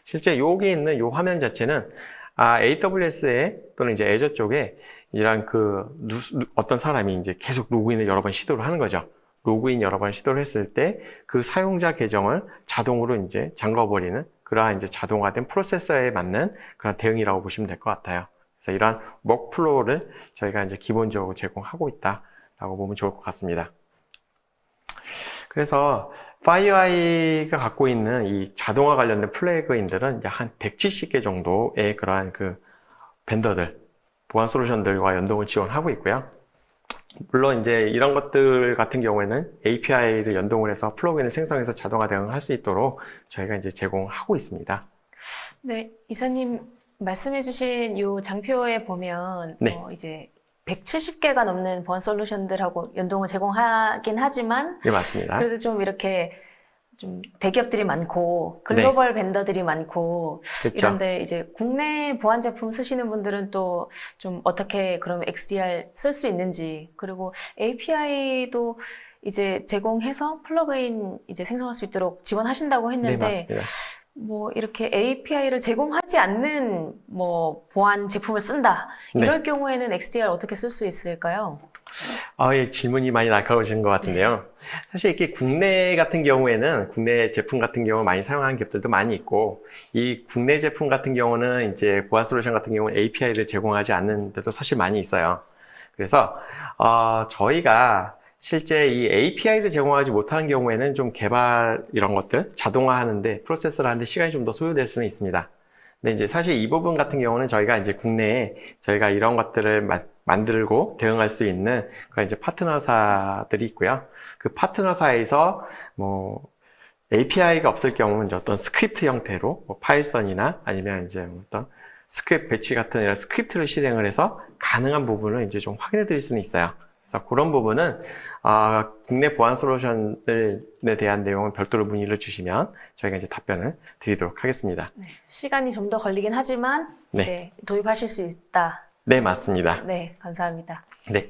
S2: 실제 여기 있는 이 화면 자체는 AWS에 또는 이제 애저 쪽에 이런 어떤 사람이 이제 계속 로그인을 여러 번 시도를 하는 거죠. 로그인 여러 번 시도를 했을 때 그 사용자 계정을 자동으로 이제 잠궈버리는 그러한 이제 자동화된 프로세서에 맞는 그런 대응이라고 보시면 될 것 같아요. 그래서 이러한 워크플로우를 저희가 이제 기본적으로 제공하고 있다라고 보면 좋을 것 같습니다. 그래서 FireEye가 갖고 있는 이 자동화 관련된 플래그인들은 이제 한 170개 정도의 그러한 벤더들, 보안 솔루션들과 연동을 지원하고 있고요. 물론 이제 이런 것들 같은 경우에는 API를 연동을 해서 플러그인을 생성해서 자동화 대응을 할 수 있도록 저희가 이제 제공하고 있습니다.
S1: 네, 이사님 말씀해주신 이 장표에 보면
S2: 네.
S1: 이제 170개가 넘는 보안 솔루션들하고 연동을 제공하긴 하지만
S2: 네, 맞습니다.
S1: 그래도 좀 이렇게 좀 대기업들이 많고 글로벌 벤더들이 많고
S2: 그렇죠.
S1: 이런데 이제 국내 보안 제품 쓰시는 분들은 또 좀 어떻게 그럼 XDR 쓸 수 있는지 그리고 API도 이제 제공해서 플러그인 이제 생성할 수 있도록 지원하신다고
S2: 네,
S1: 했는데
S2: 맞습니다.
S1: 뭐 이렇게 API를 제공하지 않는 뭐 보안 제품을 쓴다 이럴 경우에는 XDR 어떻게 쓸 수 있을까요?
S2: 예, 질문이 많이 날카로우신 것 같은데요. 사실 이렇게 국내 같은 경우에는 국내 제품 같은 경우 많이 사용하는 기업들도 많이 있고, 이 국내 제품 같은 경우는 이제 보안 솔루션 같은 경우는 API를 제공하지 않는 데도 사실 많이 있어요. 그래서 저희가 실제 이 API를 제공하지 못하는 경우에는 좀 개발 이런 것들 자동화하는데 프로세스를 하는데 시간이 좀 더 소요될 수는 있습니다. 근데 이제 사실 이 부분 같은 경우는 저희가 이제 국내에 저희가 이런 것들을 만들고 대응할 수 있는 그런 이제 파트너사들이 있고요. 그 파트너사에서 뭐 API가 없을 경우는 이제 어떤 스크립트 형태로 뭐 파이썬이나 아니면 이제 어떤 스크립트 배치 같은 이런 스크립트를 실행을 해서 가능한 부분을 이제 좀 확인해 드릴 수는 있어요. 그래서 그런 부분은 국내 보안 솔루션에 대한 내용은 별도로 문의를 주시면 저희가 이제 답변을 드리도록 하겠습니다.
S1: 네, 시간이 좀 더 걸리긴 하지만
S2: 네.
S1: 이제 도입하실 수 있다.
S2: 네, 맞습니다.
S1: 네, 감사합니다.
S2: 네.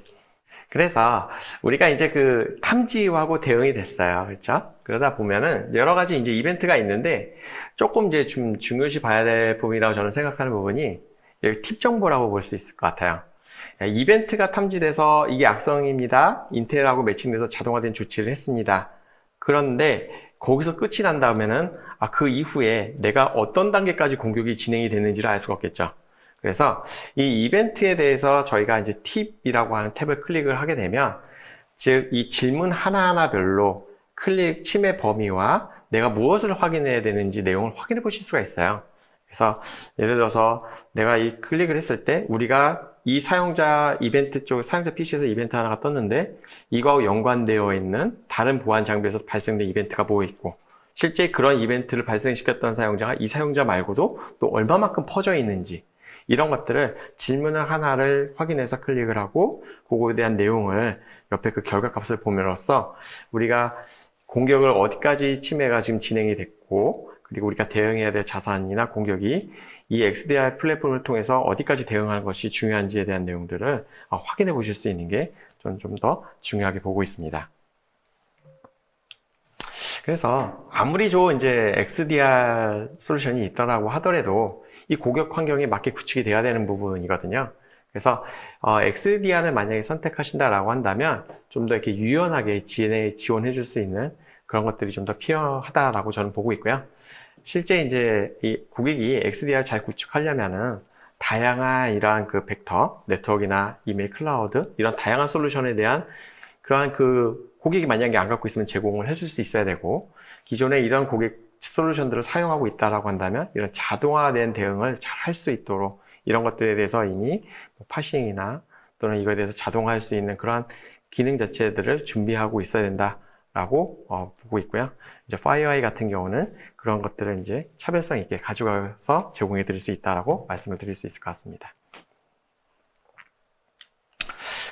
S2: 그래서 우리가 이제 탐지하고 대응이 됐어요. 그렇죠? 그러다 보면은 여러 가지 이제 이벤트가 있는데 조금 이제 좀 중요시 봐야 될 부분이라고 저는 생각하는 부분이 여기 팁 정보라고 볼 수 있을 것 같아요. 이벤트가 탐지돼서 이게 악성입니다. 인텔하고 매칭돼서 자동화된 조치를 했습니다. 그런데 거기서 끝이 난 다음에는 그 이후에 내가 어떤 단계까지 공격이 진행이 됐는지를 알 수가 없겠죠. 그래서 이 이벤트에 대해서 저희가 이제 팁이라고 하는 탭을 클릭을 하게 되면 즉 이 질문 하나하나별로 침해 범위와 내가 무엇을 확인해야 되는지 내용을 확인해 보실 수가 있어요. 그래서 예를 들어서 내가 이 클릭을 했을 때 우리가 이 사용자 이벤트 쪽 사용자 PC에서 이벤트 하나가 떴는데 이거하고 연관되어 있는 다른 보안 장비에서 발생된 이벤트가 뭐 있고 실제 그런 이벤트를 발생시켰던 사용자가 이 사용자 말고도 또 얼마만큼 퍼져 있는지 이런 것들을 질문을 하나를 확인해서 클릭을 하고 그거에 대한 내용을 옆에 그 결과값을 보면서 우리가 공격을 어디까지 침해가 지금 진행이 됐고 그리고 우리가 대응해야 될 자산이나 공격이 이 XDR 플랫폼을 통해서 어디까지 대응하는 것이 중요한지에 대한 내용들을 확인해 보실 수 있는 게 저는 좀 더 중요하게 보고 있습니다. 그래서 아무리 좋은 이제 XDR 솔루션이 있더라고 하더라도 이 공격 환경에 맞게 구축이 돼야 되는 부분이거든요. 그래서 XDR을 만약에 선택하신다라고 한다면 좀 더 이렇게 유연하게 지원해 줄 수 있는 그런 것들이 좀 더 필요하다라고 저는 보고 있고요. 실제 이제 이 고객이 XDR 잘 구축하려면은 다양한 이러한 벡터, 네트워크나 이메일 클라우드 이런 다양한 솔루션에 대한 그러한 고객이 만약에 안 갖고 있으면 제공을 해줄 수 있어야 되고 기존에 이런 고객 솔루션들을 사용하고 있다라고 한다면 이런 자동화된 대응을 잘 할 수 있도록 이런 것들에 대해서 이미 파싱이나 또는 이거에 대해서 자동화할 수 있는 그러한 기능 자체들을 준비하고 있어야 된다라고 보고 있고요. 이제 FireEye 같은 경우는 그런 것들을 이제 차별성 있게 가져가서 제공해 드릴 수 있다라고 말씀을 드릴 수 있을 것 같습니다.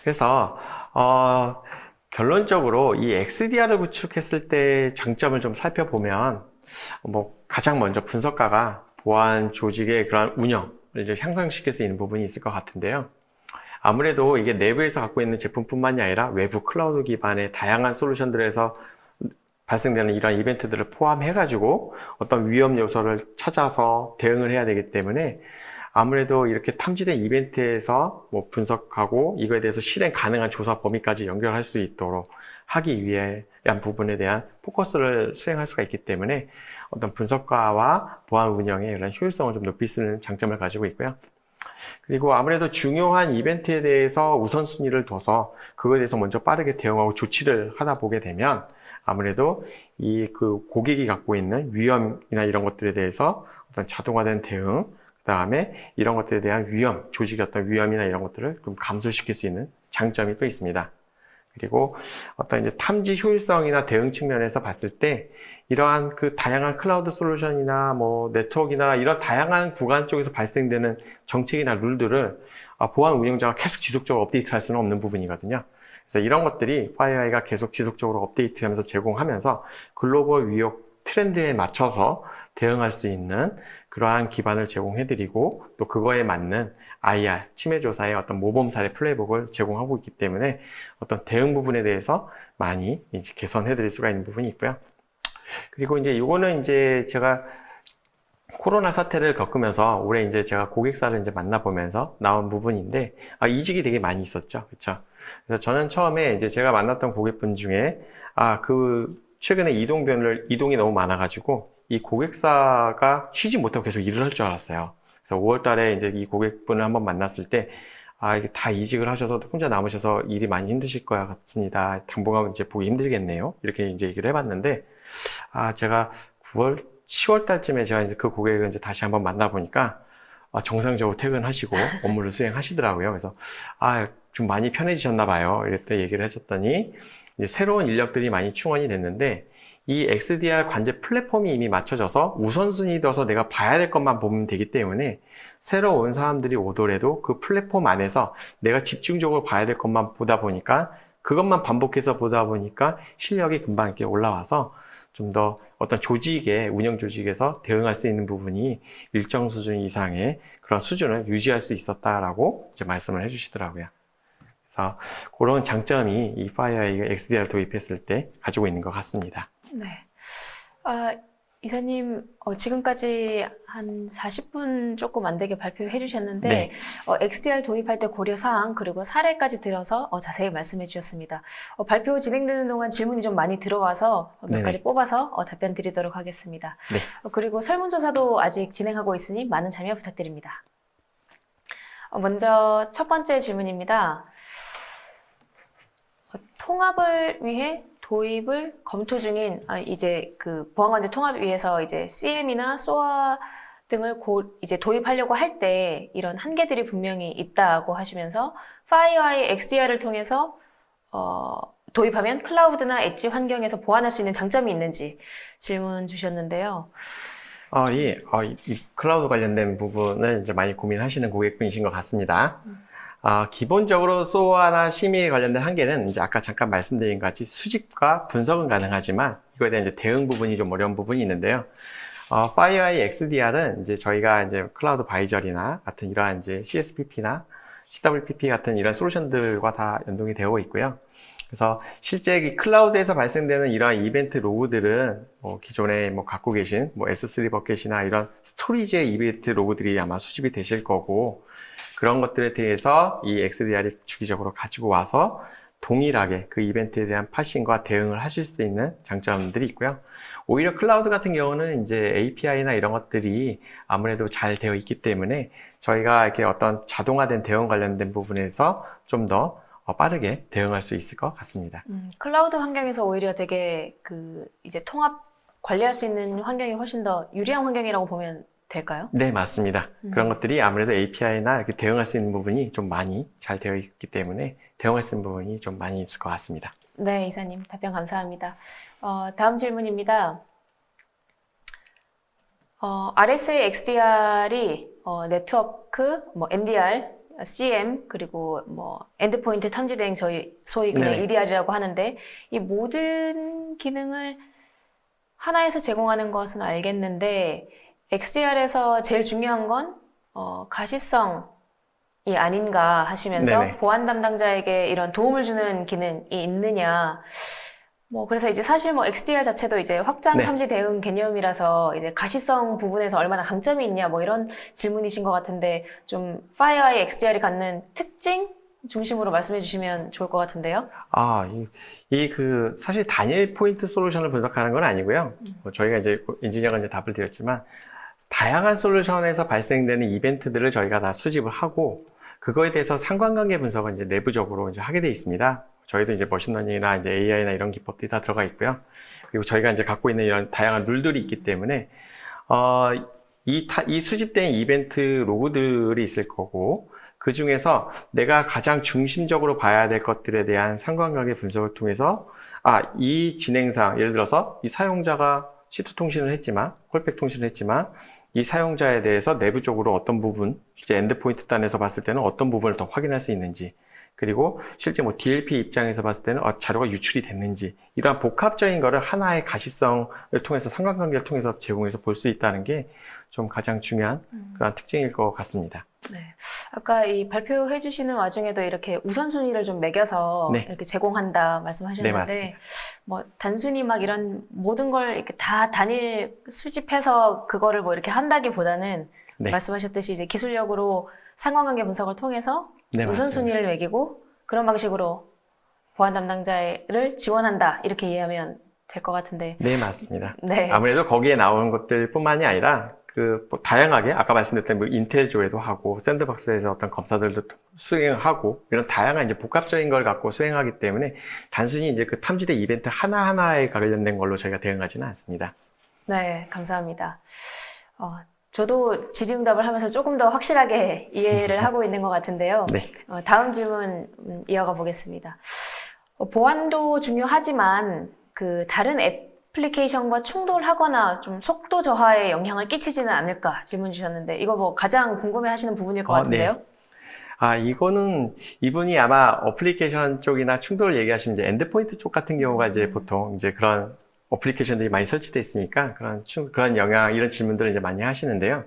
S2: 그래서 결론적으로 이 XDR을 구축했을 때 장점을 좀 살펴보면 가장 먼저 분석가가 보안 조직의 그런 운영을 이제 향상시킬 수 있는 부분이 있을 것 같은데요. 아무래도 이게 내부에서 갖고 있는 제품뿐만이 아니라 외부 클라우드 기반의 다양한 솔루션들에서 발생되는 이런 이벤트들을 포함해가지고 어떤 위험 요소를 찾아서 대응을 해야 되기 때문에 아무래도 이렇게 탐지된 이벤트에서 분석하고 이거에 대해서 실행 가능한 조사 범위까지 연결할 수 있도록 하기 위한 부분에 대한 포커스를 수행할 수가 있기 때문에 어떤 분석가와 보안 운영의 이런 효율성을 좀 높일 수 있는 장점을 가지고 있고요. 그리고 아무래도 중요한 이벤트에 대해서 우선순위를 둬서 그거에 대해서 먼저 빠르게 대응하고 조치를 하다 보게 되면 아무래도 그 고객이 갖고 있는 위험이나 이런 것들에 대해서 어떤 자동화된 대응, 그 다음에 이런 것들에 대한 위험, 조직의 어떤 위험이나 이런 것들을 좀 감소시킬 수 있는 장점이 또 있습니다. 그리고 어떤 이제 탐지 효율성이나 대응 측면에서 봤을 때 이러한 그 다양한 클라우드 솔루션이나 네트워크나 이런 다양한 구간 쪽에서 발생되는 정책이나 룰들을 보안 운영자가 계속 지속적으로 업데이트할 수는 없는 부분이거든요. 그래서 이런 것들이 FireEye가 계속 지속적으로 업데이트하면서 제공하면서 글로벌 위협 트렌드에 맞춰서 대응할 수 있는 그러한 기반을 제공해드리고 또 그거에 맞는 IR, 침해 조사의 어떤 모범 사례 플레이북을 제공하고 있기 때문에 어떤 대응 부분에 대해서 많이 이제 개선해드릴 수가 있는 부분이 있고요. 그리고 이제 이거는 이제 제가 코로나 사태를 겪으면서 올해 이제 제가 고객사를 이제 만나보면서 나온 부분인데 이직이 되게 많이 있었죠. 그렇죠? 그래서 저는 처음에 이제 제가 만났던 고객분 중에 최근에 이동이 너무 많아가지고 이 고객사가 쉬지 못하고 계속 일을 할 줄 알았어요. 그래서 5월 달에 이제 이 고객분을 한번 만났을 때 이게 다 이직을 하셔서 혼자 남으셔서 일이 많이 힘드실 것 같습니다. 당분간 이제 보기 힘들겠네요. 이렇게 이제 얘기를 해봤는데 제가 10월 달쯤에 제가 이제 그 고객을 이제 다시 한번 만나보니까 정상적으로 퇴근하시고 업무를 수행하시더라고요. 그래서 좀 많이 편해지셨나 봐요. 이랬더니 얘기를 해줬더니 이제 새로운 인력들이 많이 충원이 됐는데 이 XDR 관제 플랫폼이 이미 맞춰져서 우선순위 둬서 내가 봐야 될 것만 보면 되기 때문에 새로 온 사람들이 오더라도 그 플랫폼 안에서 내가 집중적으로 봐야 될 것만 보다 보니까 그것만 반복해서 보다 보니까 실력이 금방 이렇게 올라와서 좀 더 어떤 운영 조직에서 대응할 수 있는 부분이 일정 수준 이상의 그런 수준을 유지할 수 있었다라고 이제 말씀을 해주시더라고요. 그래서 그런 장점이 이 FireEye XDR 도입했을 때 가지고 있는 것 같습니다.
S1: 네. 이사님, 지금까지 한 40분 조금 안 되게 발표해 주셨는데,
S2: 네.
S1: XDR 도입할 때 고려사항, 그리고 사례까지 들어서 자세히 말씀해 주셨습니다. 발표 진행되는 동안 질문이 좀 많이 들어와서 몇
S2: 네네.
S1: 가지 뽑아서 답변 드리도록 하겠습니다.
S2: 네.
S1: 그리고 설문조사도 아직 진행하고 있으니 많은 참여 부탁드립니다. 먼저 첫 번째 질문입니다. 통합을 위해 도입을 검토 중인 이제 그 보안관제 통합 위해서 이제 CM이나 SOA 등을 곧 이제 도입하려고 할 때 이런 한계들이 분명히 있다고 하시면서 FireEye XDR을 통해서 도입하면 클라우드나 엣지 환경에서 보완할 수 있는 장점이 있는지 질문 주셨는데요.
S2: 이 클라우드 관련된 부분을 이제 많이 고민하시는 고객분이신 것 같습니다. 기본적으로 SOA나 CM에 관련된 한계는 이제 아까 잠깐 말씀드린 것 같이 수집과 분석은 가능하지만 이거에 대한 이제 대응 부분이 좀 어려운 부분이 있는데요. FireEye XDR은 이제 저희가 이제 클라우드 바이저리나 같은 이러한 이제 CSPP나 CWPP 같은 이런 솔루션들과 다 연동이 되어 있고요. 그래서 실제 이 클라우드에서 발생되는 이러한 이벤트 로그들은 기존에 갖고 계신 S3 버켓이나 이런 스토리지의 이벤트 로그들이 아마 수집이 되실 거고 그런 것들에 대해서 이 XDR이 주기적으로 가지고 와서 동일하게 그 이벤트에 대한 파싱과 대응을 하실 수 있는 장점들이 있고요. 오히려 클라우드 같은 경우는 이제 API나 이런 것들이 아무래도 잘 되어 있기 때문에 저희가 이렇게 어떤 자동화된 대응 관련된 부분에서 좀 더 빠르게 대응할 수 있을 것 같습니다.
S1: 클라우드 환경에서 오히려 되게 이제 통합 관리할 수 있는 환경이 훨씬 더 유리한 환경이라고 보면 될까요?
S2: 네, 맞습니다. 그런 것들이 아무래도 API나 이렇게 대응할 수 있는 부분이 좀 많이 잘 되어 있기 때문에 대응할 수 있는 부분이 좀 많이 있을 것 같습니다.
S1: 네, 이사님 답변 감사합니다. 다음 질문입니다. RSA XDR이 네트워크, NDR CM 그리고 뭐 엔드포인트 탐지 대응 소위 그냥
S2: 네네.
S1: EDR이라고 하는데 이 모든 기능을 하나에서 제공하는 것은 알겠는데 XDR에서 제일 중요한 건 가시성이 아닌가 하시면서
S2: 네네.
S1: 보안 담당자에게 이런 도움을 주는 기능이 있느냐. 뭐 그래서 이제 사실 뭐 XDR 자체도 이제 확장
S2: 네.
S1: 탐지 대응 개념이라서 이제 가시성 부분에서 얼마나 강점이 있냐 뭐 이런 질문이신 것 같은데 좀 FireEye XDR이 갖는 특징 중심으로 말씀해 주시면 좋을 것 같은데요.
S2: 사실 단일 포인트 솔루션을 분석하는 건 아니고요. 저희가 이제 엔지니어가 이제 답을 드렸지만, 다양한 솔루션에서 발생되는 이벤트들을 저희가 다 수집을 하고, 그거에 대해서 상관관계 분석을 이제 내부적으로 이제 하게 되어 있습니다. 저희도 이제 머신러닝이나 이제 AI나 이런 기법들이 다 들어가 있고요. 그리고 저희가 이제 갖고 있는 이런 다양한 룰들이 있기 때문에, 이 수집된 이벤트 로그들이 있을 거고, 그 중에서 내가 가장 중심적으로 봐야 될 것들에 대한 상관관계 분석을 통해서, 이 진행상, 예를 들어서 이 사용자가 시트 통신을 했지만, 콜백 통신을 했지만, 이 사용자에 대해서 내부적으로 어떤 부분, 실제 엔드포인트 단에서 봤을 때는 어떤 부분을 더 확인할 수 있는지, 그리고 실제 뭐 DLP 입장에서 봤을 때는 자료가 유출이 됐는지, 이러한 복합적인 거를 하나의 가시성을 통해서 상관관계를 통해서 제공해서 볼 수 있다는 게 좀 가장 중요한 그런 특징일 것 같습니다.
S1: 네. 아까 이 발표해 주시는 와중에도 이렇게 우선순위를 좀 매겨서
S2: 네.
S1: 이렇게 제공한다
S2: 네,
S1: 말씀하셨는데,
S2: 맞습니다.
S1: 뭐 단순히 막 이런 모든 걸 이렇게 다 단일 수집해서 그거를 뭐 이렇게 한다기보다는
S2: 네.
S1: 말씀하셨듯이 이제 기술력으로 상관관계 분석을 통해서
S2: 네,
S1: 우선순위를 매기고 그런 방식으로 보안 담당자를 지원한다 이렇게 이해하면 될 것 같은데.
S2: 네, 맞습니다.
S1: 네.
S2: 아무래도 거기에 나오는 것들뿐만이 아니라 뭐 다양하게 아까 말씀드렸던 뭐 인텔조에도 하고 샌드박스에서 어떤 검사들도 수행하고 이런 다양한 이제 복합적인 걸 갖고 수행하기 때문에 단순히 이제 그 탐지대 이벤트 하나하나에 관련된 걸로 저희가 대응하지는 않습니다.
S1: 네, 감사합니다. 저도 질의응답을 하면서 조금 더 확실하게 이해를 하고 있는 것 같은데요.
S2: 네.
S1: 다음 질문 이어가 보겠습니다. 보안도 중요하지만 그 다른 애플리케이션과 충돌하거나 좀 속도 저하에 영향을 끼치지는 않을까 질문 주셨는데 이거 뭐 가장 궁금해하시는 부분일 것 같은데요.
S2: 네. 이거는 이분이 아마 어플리케이션 쪽이나 충돌을 얘기하시면 이제 엔드포인트 쪽 같은 경우가 이제 보통 이제 그런 어플리케이션들이 많이 설치되어 있으니까 그런 영향, 이런 질문들을 이제 많이 하시는데요.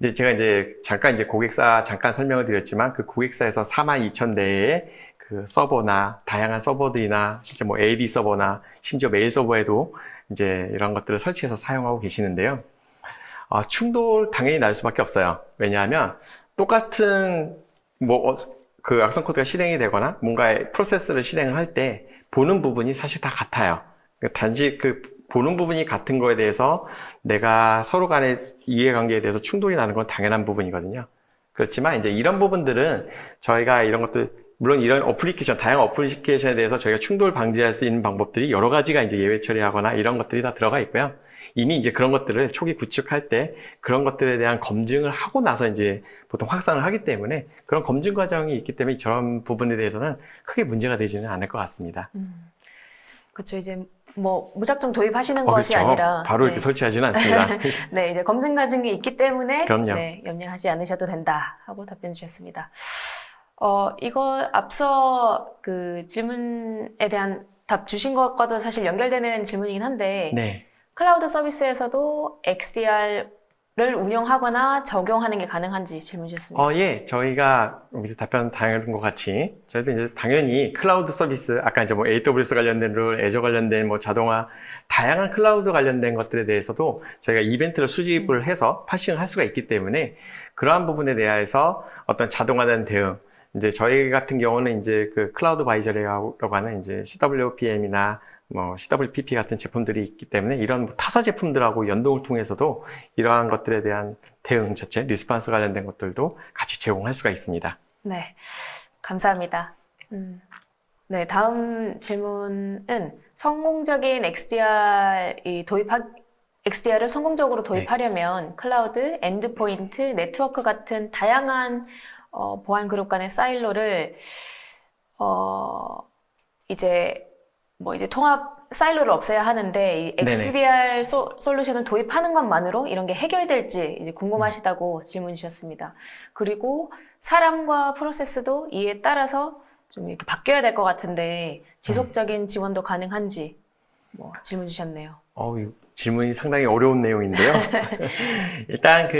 S2: 이제 제가 이제 잠깐 고객사 잠깐 설명을 드렸지만 그 고객사에서 42,000대의 그 서버나 다양한 서버들이나 실제 뭐 AD 서버나 심지어 메일 서버에도 이제 이런 것들을 설치해서 사용하고 계시는데요. 충돌 당연히 날 수밖에 없어요. 왜냐하면 똑같은 그 악성 코드가 실행이 되거나 뭔가의 프로세스를 실행을 할 때 보는 부분이 사실 다 같아요. 단지 그 보는 부분이 같은 거에 대해서 내가 서로 간의 이해관계에 대해서 충돌이 나는 건 당연한 부분이거든요. 그렇지만 이제 이런 부분들은 저희가 이런 것들, 물론 이런 어플리케이션, 다양한 어플리케이션에 대해서 저희가 충돌 방지할 수 있는 방법들이 여러 가지가 이제 예외 처리하거나 이런 것들이 다 들어가 있고요. 이미 이제 그런 것들을 초기 구축할 때 그런 것들에 대한 검증을 하고 나서 이제 보통 확산을 하기 때문에 그런 검증 과정이 있기 때문에 저런 부분에 대해서는 크게 문제가 되지는 않을 것 같습니다.
S1: 그렇죠. 이제 뭐 무작정 도입하시는 것이
S2: 그렇죠.
S1: 아니라
S2: 바로 이렇게 설치하지는 않습니다.
S1: 네, 이제 검증 과정이 있기 때문에
S2: 그럼요.
S1: 네, 염려하지 않으셔도 된다 하고 답변 주셨습니다. 이거 앞서 그 질문에 대한 답 주신 것과도 사실 연결되는 질문이긴 한데
S2: 네.
S1: 클라우드 서비스에서도 XDR을 운영하거나 적용하는 게 가능한지 질문 주셨습니다.
S2: 예. 저희가 밑에 답변 당연한 것 같이 저희도 이제 당연히 클라우드 서비스, 아까 이제 뭐 AWS 관련된 룰, 애저 관련된 뭐 자동화, 다양한 클라우드 관련된 것들에 대해서도 저희가 이벤트를 수집을 해서 파싱을 할 수가 있기 때문에 그러한 부분에 대해서 어떤 자동화된 대응, 이제 저희 같은 경우는 이제 그 클라우드 바이저리라고 하는 이제 CWPM이나 뭐 CWPP 같은 제품들이 있기 때문에 이런 타사 제품들하고 연동을 통해서도 이러한 것들에 대한 대응 자체, 리스폰스 관련된 것들도 같이 제공할 수가 있습니다.
S1: 네, 감사합니다. 네, 다음 질문은 성공적인 XDR을 성공적으로 도입하려면 클라우드, 엔드포인트, 네트워크 같은 다양한 보안 그룹 간의 사일로를 이제 통합 사일로를 없애야 하는데 이
S2: 네네.
S1: XDR 솔루션을 도입하는 것만으로 이런 게 해결될지 이제 궁금하시다고 질문 주셨습니다. 그리고 사람과 프로세스도 이에 따라서 좀 이렇게 바뀌어야 될 것 같은데 지속적인 지원도 가능한지 뭐 질문 주셨네요.
S2: 이 질문이 상당히 어려운 내용인데요. 일단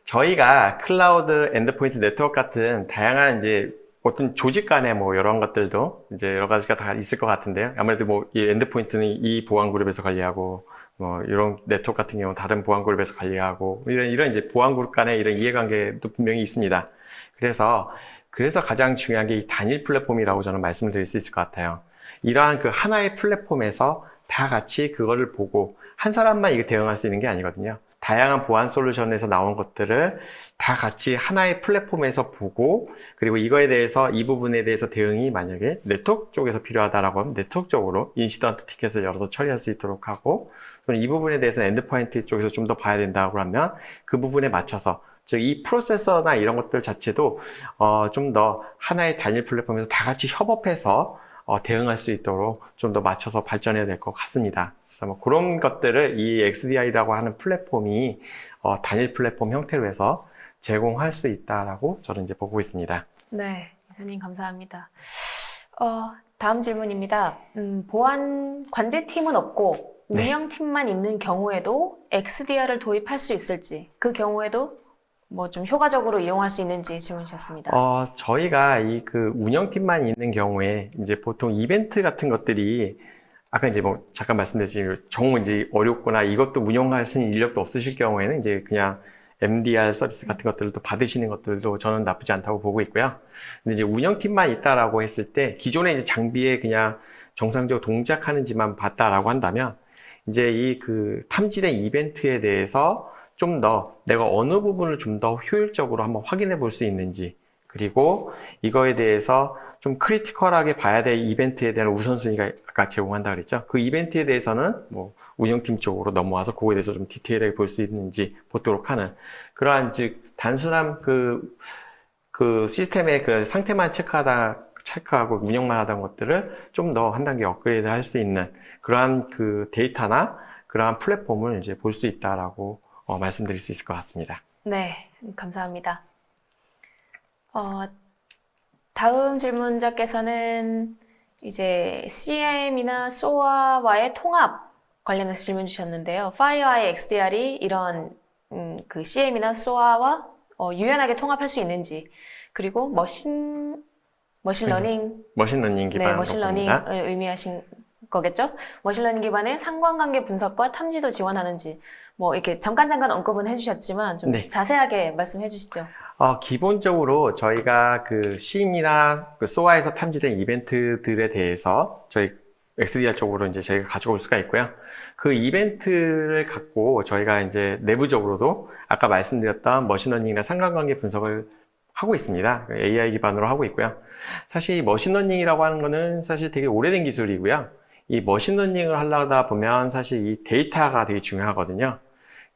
S2: 저희가 클라우드 엔드포인트 네트워크 같은 다양한 이제 어떤 조직 간의 뭐 이런 것들도 이제 여러 가지가 다 있을 것 같은데요. 아무래도 뭐 이 엔드포인트는 이 보안 그룹에서 관리하고 뭐 이런 네트워크 같은 경우는 다른 보안 그룹에서 관리하고 이런 이제 보안 그룹 간의 이런 이해관계도 분명히 있습니다. 그래서 가장 중요한 게 이 단일 플랫폼이라고 저는 말씀을 드릴 수 있을 것 같아요. 이러한 하나의 플랫폼에서 다 같이 그거를 보고 한 사람만 이거 대응할 수 있는 게 아니거든요. 다양한 보안 솔루션에서 나온 것들을 다 같이 하나의 플랫폼에서 보고 그리고 이거에 대해서 이 부분에 대해서 대응이 만약에 네트워크 쪽에서 필요하다라고 하면 네트워크 쪽으로 인시던트 티켓을 열어서 처리할 수 있도록 하고 또는 이 부분에 대해서 엔드포인트 쪽에서 좀 더 봐야 된다고 하면 그 부분에 맞춰서 즉 이 프로세서나 이런 것들 자체도 좀 더 하나의 단일 플랫폼에서 다 같이 협업해서 대응할 수 있도록 좀 더 맞춰서 발전해야 될 것 같습니다. 그래서 뭐 그런 것들을 이 XDR이라고 하는 플랫폼이 단일 플랫폼 형태로 해서 제공할 수 있다라고 저는 이제 보고 있습니다.
S1: 네, 이사님 감사합니다. 다음 질문입니다. 보안 관제팀은 없고
S2: 네.
S1: 운영팀만 있는 경우에도 XDR을 도입할 수 있을지, 그 경우에도 뭐 좀 효과적으로 이용할 수 있는지 질문 주셨습니다.
S2: 저희가 운영팀만 있는 경우에 이제 보통 이벤트 같은 것들이 아까 이제 뭐 잠깐 말씀드렸지만 정말 이제 어렵거나 이것도 운영할 수 있는 인력도 없으실 경우에는 이제 그냥 MDR 서비스 같은 것들을 또 받으시는 것들도 저는 나쁘지 않다고 보고 있고요. 근데 이제 운영팀만 있다라고 했을 때 기존에 이제 장비에 그냥 정상적으로 동작하는지만 봤다라고 한다면 이제 탐지된 이벤트에 대해서 좀 더 내가 어느 부분을 좀 더 효율적으로 한번 확인해 볼 수 있는지 그리고 이거에 대해서 좀 크리티컬하게 봐야 될 이벤트에 대한 우선순위가 아까 제공한다 그랬죠. 그 이벤트에 대해서는 뭐 운영팀 쪽으로 넘어와서 그거에 대해서 좀 디테일하게 볼 수 있는지 보도록 하는 그러한 즉 단순한 시스템의 상태만 체크하고 운영만 하던 것들을 좀 더 한 단계 업그레이드 할 수 있는 그러한 데이터나 그러한 플랫폼을 이제 볼 수 있다라고 말씀드릴 수 있을 것 같습니다.
S1: 네, 감사합니다. 다음 질문자께서는 이제 CM이나 SOA와의 통합 관련해서 질문 주셨는데요. FireEye XDR이 이런 CM이나 SOA와 유연하게 통합할 수 있는지 그리고 머신러닝
S2: 머신러닝 기반으로
S1: 머신러닝을 의미하신 거겠죠? 머신러닝 기반의 상관관계 분석과 탐지도 지원하는지 뭐 이렇게 잠깐 언급은 해주셨지만 좀
S2: 네.
S1: 자세하게 말씀해 주시죠.
S2: 기본적으로 저희가 CM이나 SOA에서 탐지된 이벤트들에 대해서 저희 XDR 쪽으로 이제 저희가 가져올 수가 있고요. 그 이벤트를 갖고 저희가 이제 내부적으로도 아까 말씀드렸던 머신러닝이나 상관관계 분석을 하고 있습니다. AI 기반으로 하고 있고요. 사실 이 머신러닝이라고 하는 거는 사실 되게 오래된 기술이고요. 이 머신러닝을 하려다 보면 사실 이 데이터가 되게 중요하거든요.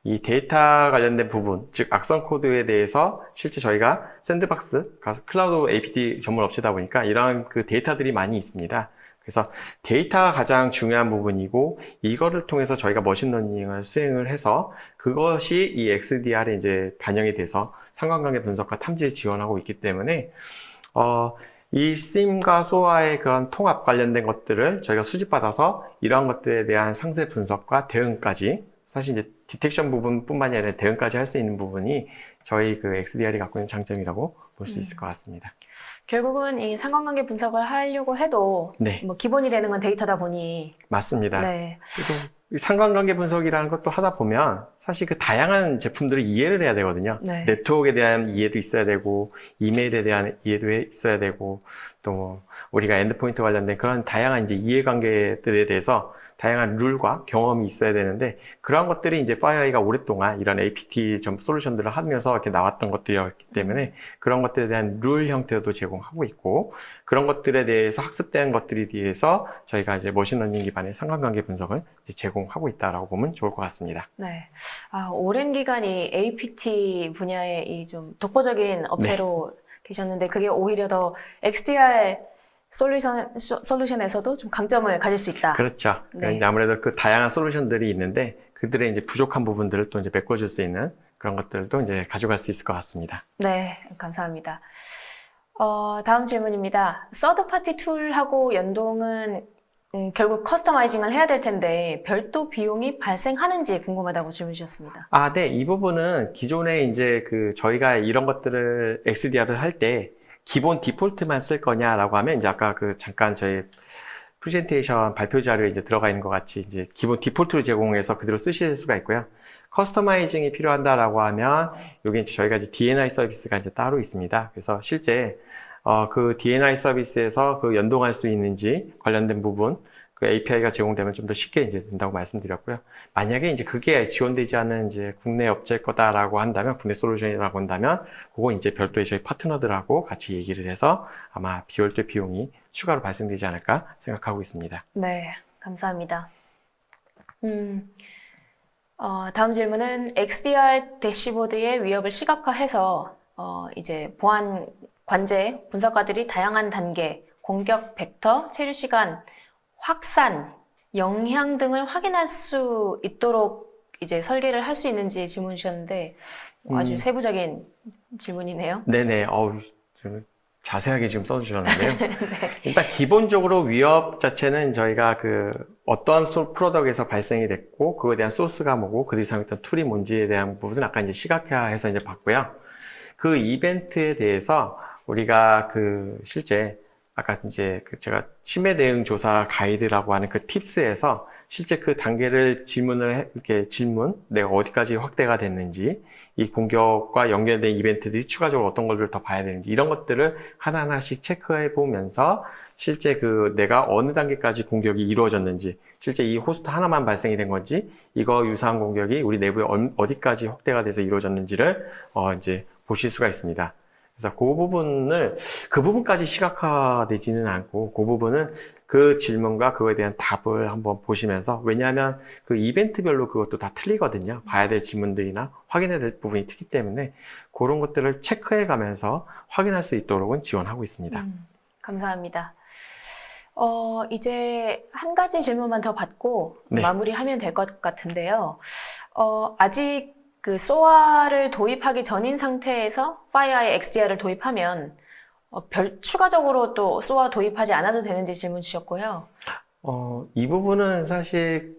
S2: 이 데이터 관련된 부분, 즉 악성 코드에 대해서 실제 저희가 샌드박스, 클라우드 APT 전문 업체다 보니까 이런 데이터들이 많이 있습니다. 그래서 데이터가 가장 중요한 부분이고 이거를 통해서 저희가 머신러닝을 수행을 해서 그것이 이 XDR에 이제 반영이 돼서 상관관계 분석과 탐지를 지원하고 있기 때문에 이 SIEM과 SOA의 그런 통합 관련된 것들을 저희가 수집받아서 이러한 것들에 대한 상세 분석과 대응까지 사실 이제 디텍션 부분뿐만이 아니라 대응까지 할 수 있는 부분이 저희 XDR이 갖고 있는 장점이라고 볼 수 있을 것 같습니다.
S1: 결국은 이 상관관계 분석을 하려고 해도
S2: 네.
S1: 뭐 기본이 되는 건 데이터다 보니
S2: 맞습니다.
S1: 네.
S2: 그리고 이 상관관계 분석이라는 것도 하다 보면 사실 다양한 제품들을 이해를 해야 되거든요.
S1: 네.
S2: 네트워크에 대한 이해도 있어야 되고 이메일에 대한 이해도 있어야 되고 또 우리가 엔드포인트 관련된 그런 다양한 이제 이해관계들에 대해서 다양한 룰과 경험이 있어야 되는데 그런 것들이 이제 FireEye가 오랫동안 이런 APT 솔루션들을 하면서 이렇게 나왔던 것들이었기 때문에 그런 것들에 대한 룰 형태도 제공하고 있고 그런 것들에 대해서 학습된 것들에 대해서 저희가 이제 머신러닝 기반의 상관관계 분석을 이제 제공하고 있다라고 보면 좋을 것 같습니다.
S1: 네. 오랜 기간이 APT 분야의 이 좀 독보적인 업체로 계셨는데 그게 오히려 더 XDR 솔루션에서도 좀 강점을 가질 수 있다.
S2: 그렇죠.
S1: 네.
S2: 아무래도 그 다양한 솔루션들이 있는데 그들의 이제 부족한 부분들을 또 이제 메꿔줄 수 있는 그런 것들도 이제 가져갈 수 있을 것 같습니다.
S1: 네, 감사합니다. 다음 질문입니다. 서드파티 툴하고 연동은 결국 커스터마이징을 해야 될 텐데 별도 비용이 발생하는지 궁금하다고 질문 주셨습니다.
S2: 네. 이 부분은 기존에 이제 저희가 이런 것들을 XDR을 할 때 기본 디폴트만 쓸 거냐라고 하면 이제 아까 잠깐 저희 프레젠테이션 발표 자료에 이제 들어가 있는 것 같이 이제 기본 디폴트로 제공해서 그대로 쓰실 수가 있고요. 커스터마이징이 필요하다라고 하면 여기 이제 저희가 이제 DNI 서비스가 이제 따로 있습니다. 그래서 실제 그 DNI 서비스에서 연동할 수 있는지 관련된 부분 그 API가 제공되면 좀 더 쉽게 이제 된다고 말씀드렸고요. 만약에 이제 그게 지원되지 않는 이제 국내 업체일 거다라고 한다면, 국내 솔루션이라고 한다면, 그거 이제 별도의 저희 파트너들하고 같이 얘기를 해서 아마 별도 비용이 추가로 발생되지 않을까 생각하고 있습니다.
S1: 네, 감사합니다. 다음 질문은 XDR 대시보드의 위협을 시각화해서 이제 보안 관제 분석가들이 다양한 단계, 공격 벡터, 체류 시간, 확산, 영향 등을 확인할 수 있도록 이제 설계를 할 수 있는지 질문 주셨는데 아주 세부적인 질문이네요.
S2: 네네. 좀 자세하게 지금 써주셨는데요.
S1: 네.
S2: 일단 기본적으로 위협 자체는 저희가 어떤 프로덕트에서 발생이 됐고 그거에 대한 소스가 뭐고 그들이 사용했던 툴이 뭔지에 대한 부분은 아까 이제 시각화해서 이제 봤고요. 그 이벤트에 대해서 우리가 실제 아까 이제 제가 침해 대응 조사 가이드라고 하는 그 팁스에서 실제 그 단계를 내가 어디까지 확대가 됐는지, 이 공격과 연결된 이벤트들이 추가적으로 어떤 것들을 더 봐야 되는지, 이런 것들을 하나하나씩 체크해 보면서 실제 내가 어느 단계까지 공격이 이루어졌는지, 실제 이 호스트 하나만 발생이 된 건지, 이거 유사한 공격이 우리 내부에 어디까지 확대가 돼서 이루어졌는지를 이제 보실 수가 있습니다. 그래서 그 부분까지 시각화되지는 않고, 그 부분은 그 질문과 그거에 대한 답을 한번 보시면서, 왜냐하면 그 이벤트별로 그것도 다 틀리거든요. 봐야 될 질문들이나 확인해야 될 부분이 틀리기 때문에, 그런 것들을 체크해 가면서 확인할 수 있도록은 지원하고 있습니다.
S1: 감사합니다. 이제 한 가지 질문만 더 받고
S2: 네.
S1: 마무리하면 될 것 같은데요. 아직 SOA를 도입하기 전인 상태에서 FireEye XDR을 도입하면 추가적으로 또 SOA 도입하지 않아도 되는지 질문 주셨고요.
S2: 이 부분은 사실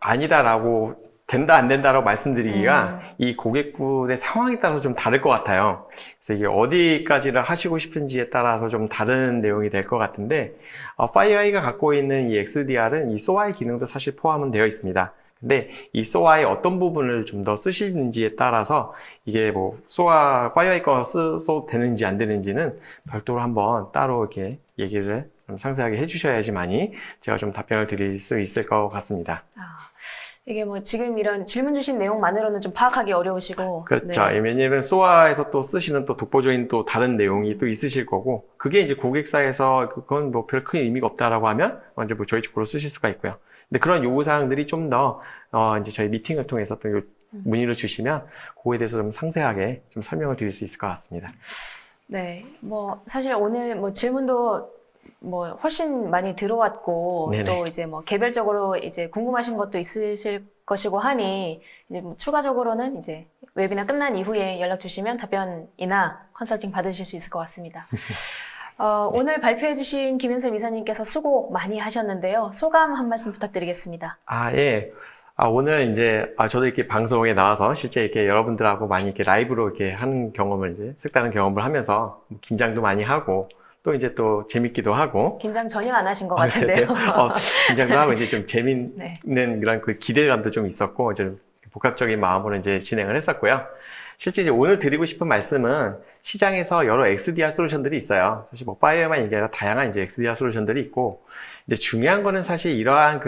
S2: 아니다라고 된다 안 된다라고 말씀드리기가 이 고객분의 상황에 따라서 좀 다를 것 같아요. 그래서 이게 어디까지를 하시고 싶은지에 따라서 좀 다른 내용이 될 것 같은데, FireEye가 갖고 있는 이 XDR은 이 SOA의 기능도 사실 포함은 되어 있습니다. 근데 이 SOA의 어떤 부분을 좀 더 쓰시는지에 따라서 이게 FireEye 거 써도 되는지 안 되는지는 별도로 한번 따로 이렇게 얘기를 좀 상세하게 해주셔야지만이 제가 좀 답변을 드릴 수 있을 것 같습니다.
S1: 이게 지금 이런 질문 주신 내용만으로는 좀 파악하기 어려우시고.
S2: 그렇죠.
S1: 네.
S2: 왜냐면 SOA에서 또 쓰시는 또 독보적인 또 다른 내용이 또 있으실 거고, 그게 이제 고객사에서 그건 별 큰 의미가 없다라고 하면 먼저 저희 쪽으로 쓰실 수가 있고요. 근데 그런 요구사항들이 좀 더, 이제 저희 미팅을 통해서 또 문의를 주시면, 그거에 대해서 좀 상세하게 좀 설명을 드릴 수 있을 것 같습니다.
S1: 네. 사실 오늘 질문도 훨씬 많이 들어왔고,
S2: 네네.
S1: 또 이제 개별적으로 이제 궁금하신 것도 있으실 것이고 하니, 이제 추가적으로는 이제 웨비나 끝난 이후에 연락 주시면 답변이나 컨설팅 받으실 수 있을 것 같습니다. 오늘 발표해주신 김윤섭 이사님께서 수고 많이 하셨는데요. 소감 한 말씀 부탁드리겠습니다.
S2: 예. 오늘 이제, 저도 이렇게 방송에 나와서 실제 이렇게 여러분들하고 많이 이렇게 라이브로 이렇게 하는 경험을 이제, 색다른 경험을 하면서 긴장도 많이 하고, 또 이제 또 재밌기도 하고.
S1: 긴장 전혀 안 하신 것 같은데요.
S2: 긴장도 하고 이제 좀 재밌는
S1: 네.
S2: 그런 기대감도 좀 있었고, 이제 복합적인 마음으로 이제 진행을 했었고요. 실제 이제 오늘 드리고 싶은 말씀은 시장에서 여러 XDR 솔루션들이 있어요. 사실 FireEye만 얘기하라 다양한 이제 XDR 솔루션들이 있고, 이제 중요한 거는 사실 이러한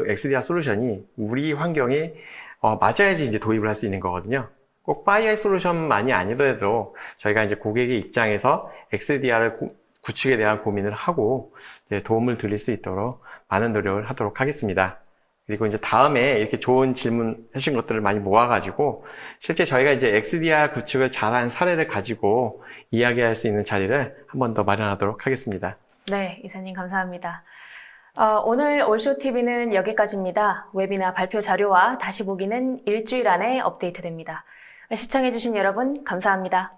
S2: XDR 솔루션이 우리 환경에 맞아야지 이제 도입을 할 수 있는 거거든요. 꼭 FireEye 솔루션만이 아니더라도 저희가 이제 고객의 입장에서 XDR을 구축에 대한 고민을 하고 이제 도움을 드릴 수 있도록 많은 노력을 하도록 하겠습니다. 그리고 이제 다음에 이렇게 좋은 질문 하신 것들을 많이 모아가지고 실제 저희가 이제 XDR 구축을 잘한 사례를 가지고 이야기할 수 있는 자리를 한 번 더 마련하도록 하겠습니다.
S1: 네, 이사님 감사합니다. 오늘 올쇼TV는 여기까지입니다. 웨비나 발표 자료와 다시 보기는 일주일 안에 업데이트됩니다. 시청해주신 여러분 감사합니다.